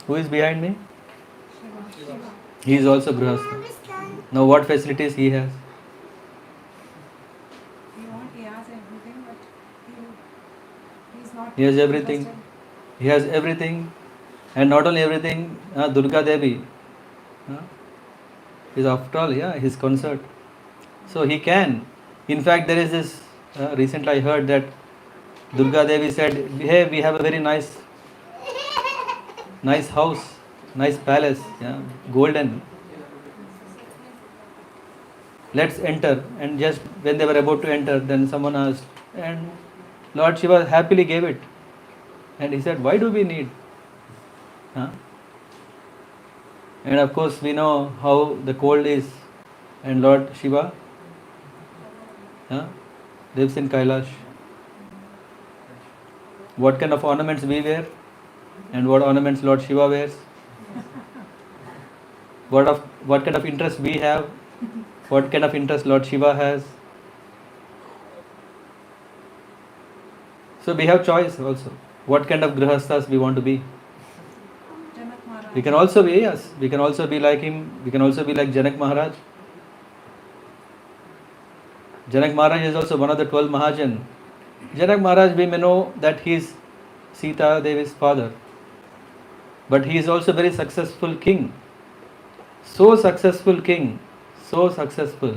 Who is behind me? He is also grihastha. Now what facilities he has? He has everything, but he's not. He has everything. He has everything. And not only everything, Durga Devi is after all, his consort. So he can. In fact, there is this, recently I heard that Durga Devi said, hey, we have a very nice house, nice palace, golden. Let's enter. And just when they were about to enter, then someone asked, and Lord Shiva happily gave it. And he said, why do we need? And of course we know how the cold is, and Lord Shiva lives in Kailash. What kind of ornaments we wear, and what ornaments Lord Shiva wears. What kind of interest we have, what kind of interest Lord Shiva has. So we have choice also. What kind of grihasthas we want to be. We can also be, we can also be like him. We can also be like Janak Maharaj. Janak Maharaj is also one of the 12 Mahajan. Janak Maharaj, we may know that he is Sita Devi's father. But he is also very successful king. So successful king, so successful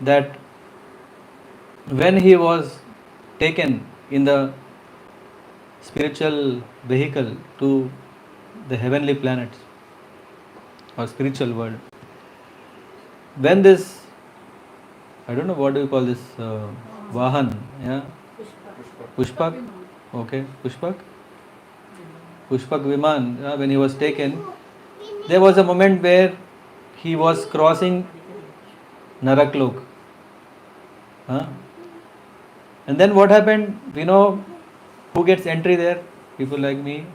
that when he was taken in the spiritual vehicle to the heavenly planets or spiritual world, when this, I don't know what do you call this, Vahan, Pushpak, okay, Pushpak Viman, when he was taken, there was a moment where he was crossing Naraklok. And then what happened? We know who gets entry there? People like me.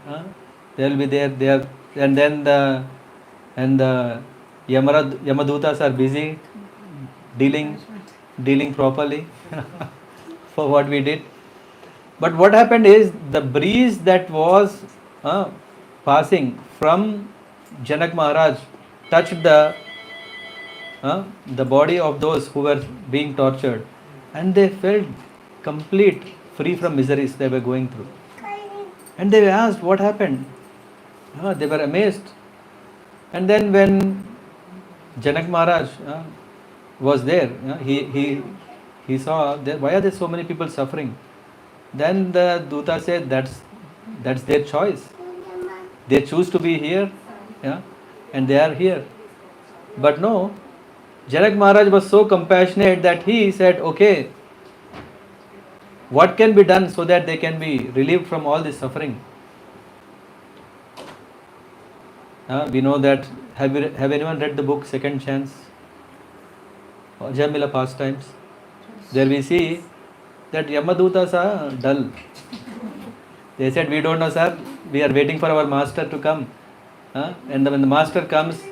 They will be there. And then the Yamadutas are busy dealing properly. for what we did. But what happened is the breeze that was passing from Janak Maharaj touched the body of those who were being tortured, and they felt complete free from miseries they were going through. And they were asked what happened. They were amazed. And then when Janak Maharaj was there, he saw that why are there so many people suffering. Then the Duta said that's their choice. They choose to be here, and they are here. But no, Janak Maharaj was so compassionate that he said, okay, what can be done so that they can be relieved from all this suffering? We know that, have anyone read the book Second Chance? Jamila Pastimes? There we see that Yamadutas are dull. They said, we don't know, sir, we are waiting for our master to come. And when the master comes,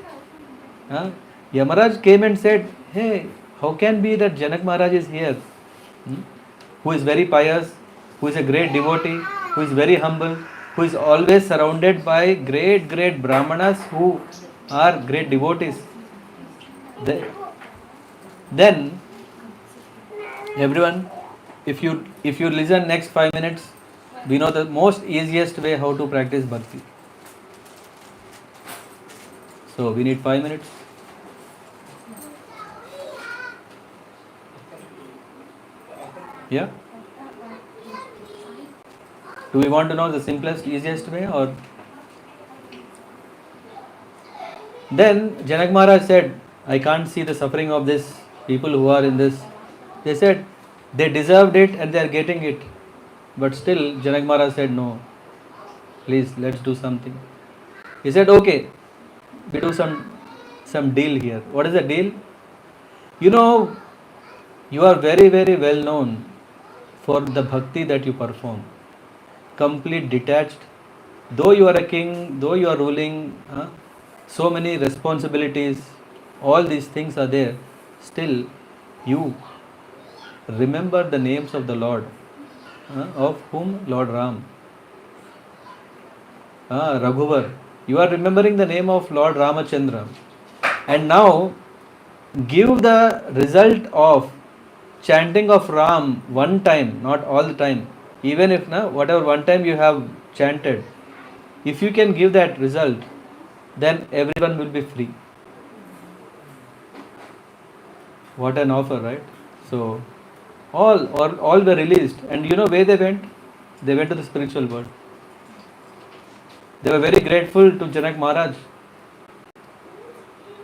Yamaraj came and said, hey, how can be that Janak Maharaj is here? Who is very pious, who is a great devotee, who is very humble, who is always surrounded by great brahmanas who are great devotees. Then, everyone, if you listen next 5 minutes, we know the most easiest way how to practice bhakti. So we need 5 minutes. Yeah? Do we want to know the simplest, easiest way, or? Then Janak Maharaj said, I can't see the suffering of these people who are in this. They said they deserved it and they are getting it. But still Janak Maharaj said, no, please let's do something. He said, okay, we do some deal here. What is the deal? You know, you are very well known for the bhakti that you perform. Complete detached. Though you are a king, though you are ruling, so many responsibilities, all these things are there. Still, you remember the names of the Lord. Of whom? Lord Ram. Raghuvar. You are remembering the name of Lord Ramachandra. And now, give the result of chanting of Ram one time, not all the time. Even if whatever one time you have chanted, if you can give that result, then everyone will be free. What an offer, right? So all were released, and you know where they went? They went to the spiritual world. They were very grateful to Janak Maharaj.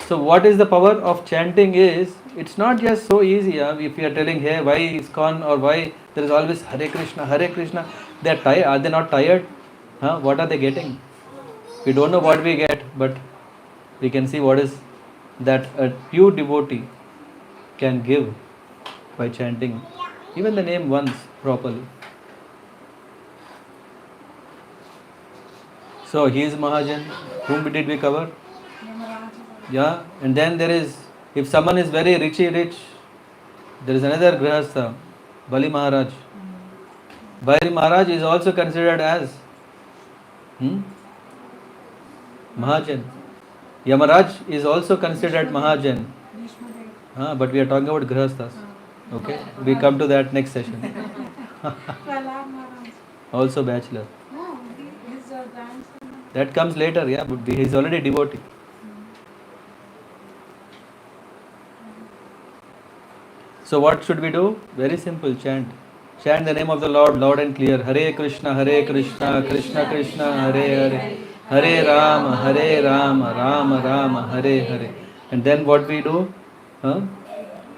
So what is the power of chanting is, it's not just so easy. If you are telling, hey, why ISKCON or why there is always Hare Krishna, they are tired. Are they not tired? What are they getting? We don't know what we get, but we can see what is that a pure devotee can give by chanting even the name once properly. So he is Mahajan. Whom did we cover? Yeah, and then there is, if someone is very rich, there is another Grihastha, Bali Maharaj. Bali Maharaj is also considered as Mahajan. Yamaraj is also considered Mahajan. But we are talking about Grihasthas. Okay, we come to that next session. Also bachelor. That comes later, yeah, but he is already devotee. So what should we do? Very simple, chant. Chant the name of the Lord loud and clear. Hare Krishna, Krishna Krishna, Hare Hare. Hare Rama, Rama Rama, Hare Hare. And then what we do?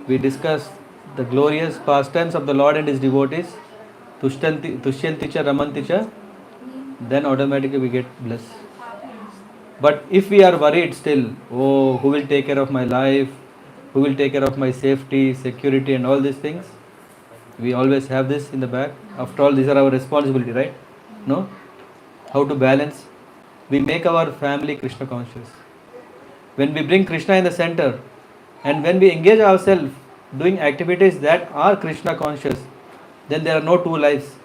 We discuss the glorious pastimes of the Lord and His devotees. Tushyanticha, Ramanticha. Then automatically we get blessed. But if we are worried still, who will take care of my life? Who will take care of my safety, security and all these things? We always have this in the back. After all, these are our responsibility, right? No? How to balance? We make our family Krishna conscious. When we bring Krishna in the center, and when we engage ourselves doing activities that are Krishna conscious, then there are no two lives.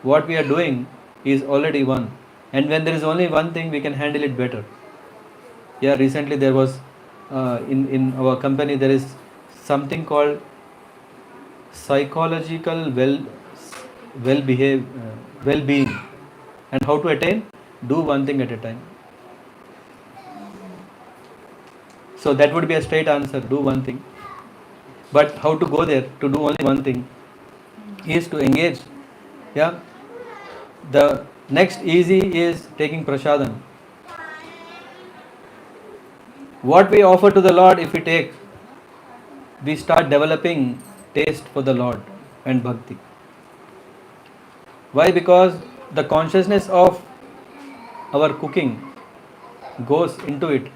What we are doing is already one. And when there is only one thing, we can handle it better. Yeah, recently there was in our company there is something called psychological well-being, and how to attain, do one thing at a time. So that would be a straight answer, do one thing. But how to go there to do only one thing is to engage. Yeah, the next easy is taking prasadam. What we offer to the Lord, if we take, we start developing taste for the Lord and bhakti. Why? Because the consciousness of our cooking goes into it,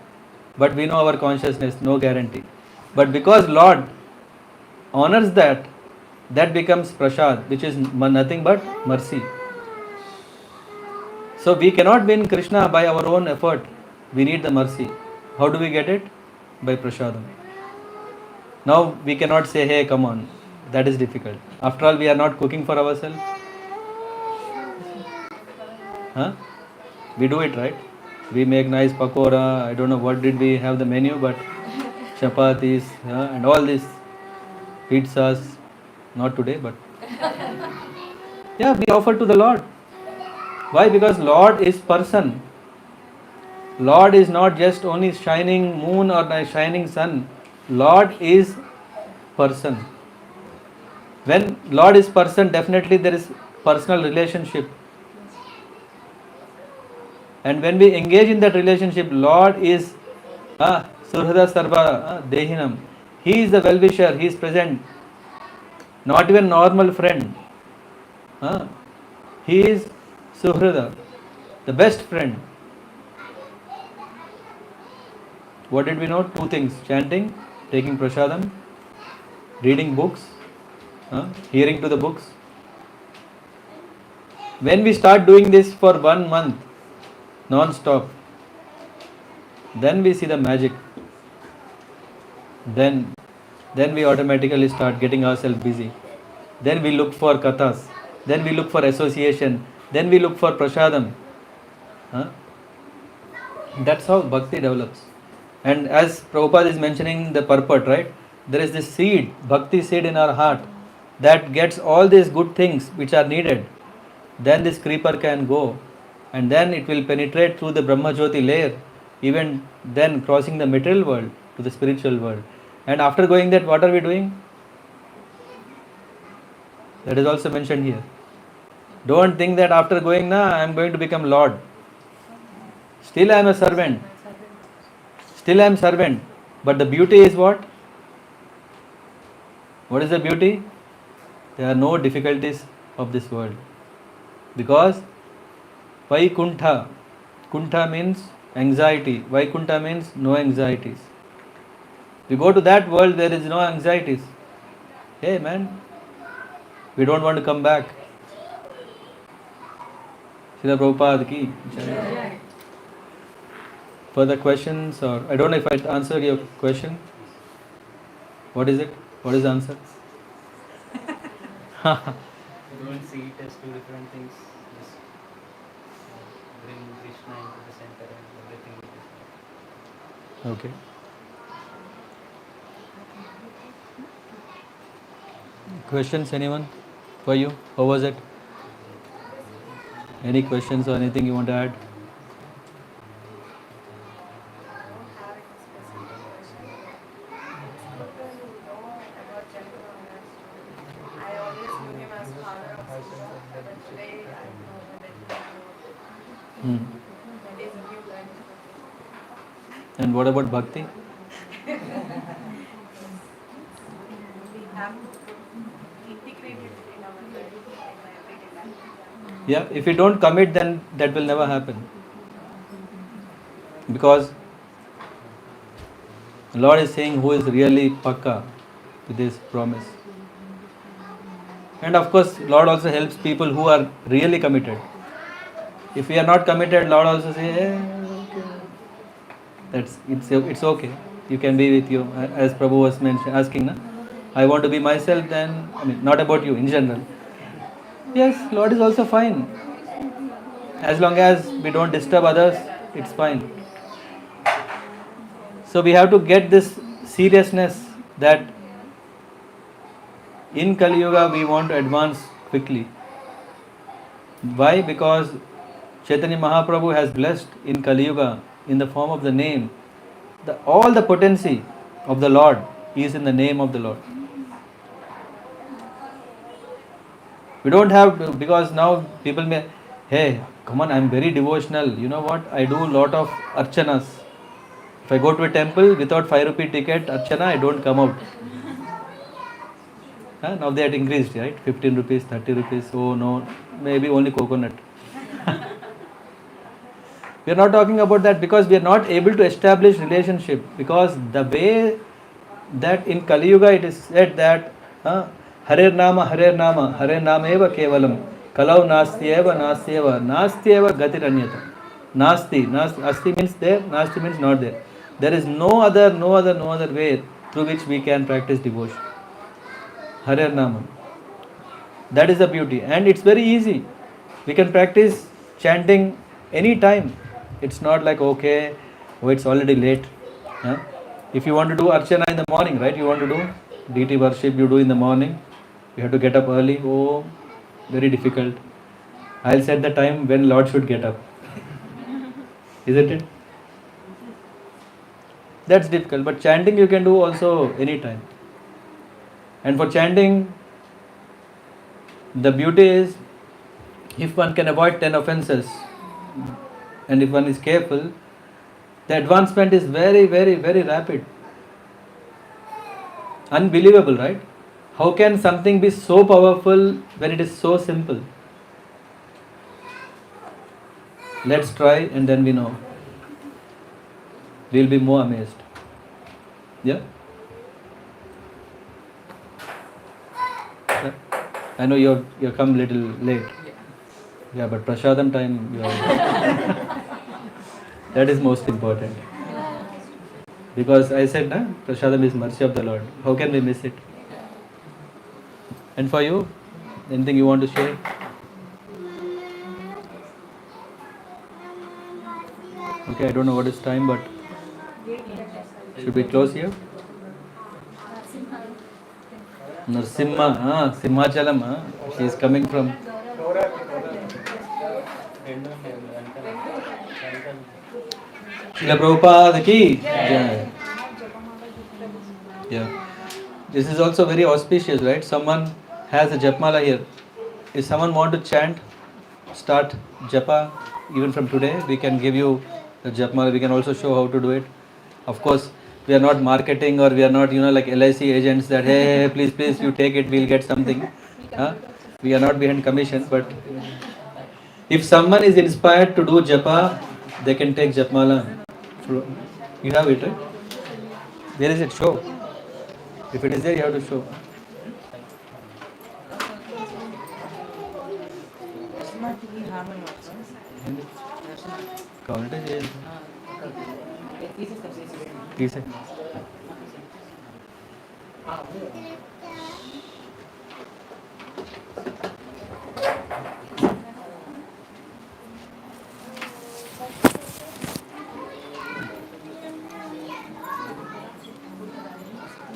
but we know our consciousness, no guarantee. But because Lord honors that, that becomes prasad, which is nothing but mercy. So we cannot win Krishna by our own effort. We need the mercy. How do we get it? By prasadam. Now we cannot say, hey, come on. That is difficult. After all, we are not cooking for ourselves. Huh? We do it, right? We make nice pakora. I don't know what did we have the menu, but chapatis and all this pizzas. Not today, but yeah, we offer to the Lord. Why? Because Lord is person. Lord is not just only shining moon or a shining sun. Lord is person. When Lord is person, definitely there is personal relationship. And when we engage in that relationship, Lord is Surhada Sarva Dehinam. He is the well-wisher, He is present. Not even normal friend. He is Suhrada, the best friend. What did we know? Two things: chanting, taking prasadam, reading books, hearing to the books. When we start doing this for 1 month, non-stop, then we see the magic. Then we automatically start getting ourselves busy. Then we look for kathas. Then we look for association. Then we look for prasadam. That's how bhakti develops. And as Prabhupada is mentioning the purport, right? There is this seed, bhakti seed in our heart that gets all these good things which are needed. Then this creeper can go, and then it will penetrate through the Brahma Jyoti layer, even then crossing the material world to the spiritual world. And after going that, what are we doing? That is also mentioned here. Don't think that after going, I am going to become Lord. Still I am a servant. Still I am servant. But the beauty is what? What is the beauty? There are no difficulties of this world. Because Vaikuntha. Kuntha means anxiety. Vaikuntha means no anxieties. We go to that world, there is no anxieties. Hey man, we don't want to come back. Srila Prabhupada ki jai. Further questions, or I don't know if I answered your question. What is it? What is the answer? You don't see it as two different things. Just bring Krishna into the center and everything will be fine. Okay. Questions, anyone? For you? How was it? Any questions or anything you want to add? And what about bhakti? Yeah, if you don't commit, then that will never happen. Because the Lord is saying who is really pakka with this promise. And of course, Lord also helps people who are really committed. If we are not committed, Lord also says, okay. It's okay. You can be with you, as Prabhu was asking. Na? I want to be myself, then, I mean, not about you, in general. Yes, Lord is also fine. As long as we don't disturb others, it's fine. So we have to get this seriousness that in Kali Yuga we want to advance quickly. Why? Because Chaitanya Mahaprabhu has blessed in Kali Yuga in the form of the name. All the potency of the Lord is in the name of the Lord. We don't have to, because now people may, hey, come on, I'm very devotional. You know what? I do a lot of archanas. If I go to a temple without 5 rupee ticket, archana, I don't come out. Now they had increased, right? 15 rupees, 30 rupees. Oh no, maybe only coconut. We are not talking about that because we are not able to establish relationship. Because the way that in Kali Yuga it is said that Hare Nama, Hare Nama eva kevalam, Kalau Nastyeva Gatiranyata. Nasti, Asti means there, Nasti means not there. There is no other way through which we can practice devotion. Hare Nama. That is the beauty, and it's very easy. We can practice chanting any time. It's not like okay, it's already late. If you want to do archana in the morning, right? You want to do deity worship, you do in the morning. You have to get up early. Oh, very difficult. I'll set the time when Lord should get up. Isn't it? That's difficult. But chanting you can do also any time. And for chanting, the beauty is if one can avoid 10 offenses and if one is careful, the advancement is very, very, very rapid. Unbelievable, right? How can something be so powerful when it is so simple? Let's try and then we know. We'll be more amazed. Yeah? I know you come little late. Yeah, but prasadam time, that is most important. Because I said, prasadam is mercy of the Lord. How can we miss it? And for you, anything you want to share? Okay, I don't know what is time, but should we close here? Narsimha, Simhachalam, she is coming from. Srila Prabhupada ki jai. Yeah. This is also very auspicious, right? Someone has a japmala here. If someone want to chant, start japa, even from today, we can give you the japmala. We can also show how to do it. Of course, we are not marketing or we are not, like LIC agents that, hey, please, you take it, we'll get something. We are not behind commission, but if someone is inspired to do japa, they can take japmala. You have it, right? Where is it? Show. If it is there, you have to show.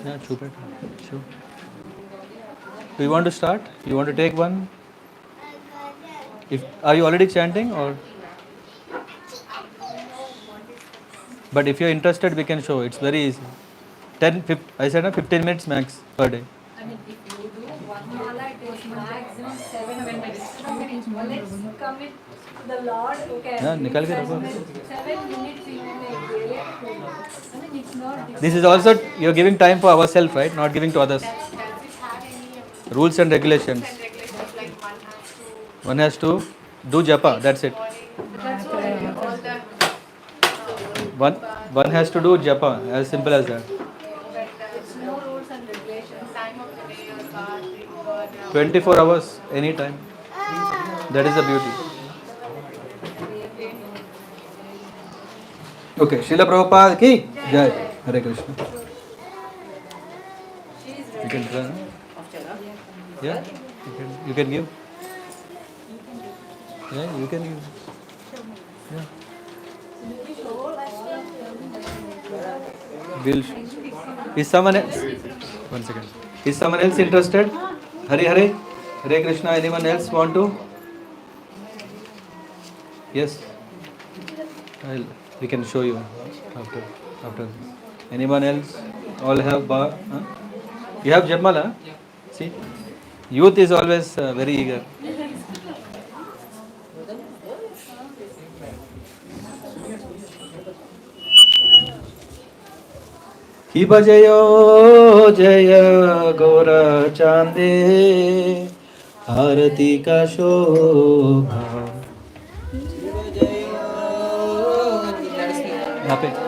Yeah, sure. Do you want to start? You want to take one? Are you already chanting or? But if you're interested, we can show. It's very easy. I said 15 minutes max per day. I mean, if you do one mala, it takes maximum 7 minutes. Let's commit to the Lord who can. Yeah, nikal ke rakho. 7 minutes you will make really. I mean, it's not. This is also, you're giving time for ourselves, right? Not giving to others. Does it have any Rules and regulations. like One has to do japa, that's it. that's all the One has to do japa, as simple as that. it's no rules and regulations, time of the day or God, 24 hours, anytime. That is the beauty. Okay, Srila Prabhupada ki jai. Hare Krishna. She is ready. You can try. Yeah, you can give. Yeah, you can give. Yeah. Bill. Is someone else? 1 second. Is someone else interested? Hare Hare. Hare Krishna. Anyone else want to? Yes. We can show you after. Anyone else? All have bar. Huh? You have Japmala? Yeah. See, youth is always very eager. Ki bajayo jaya gora chande आरती का शोभा यहाँ पे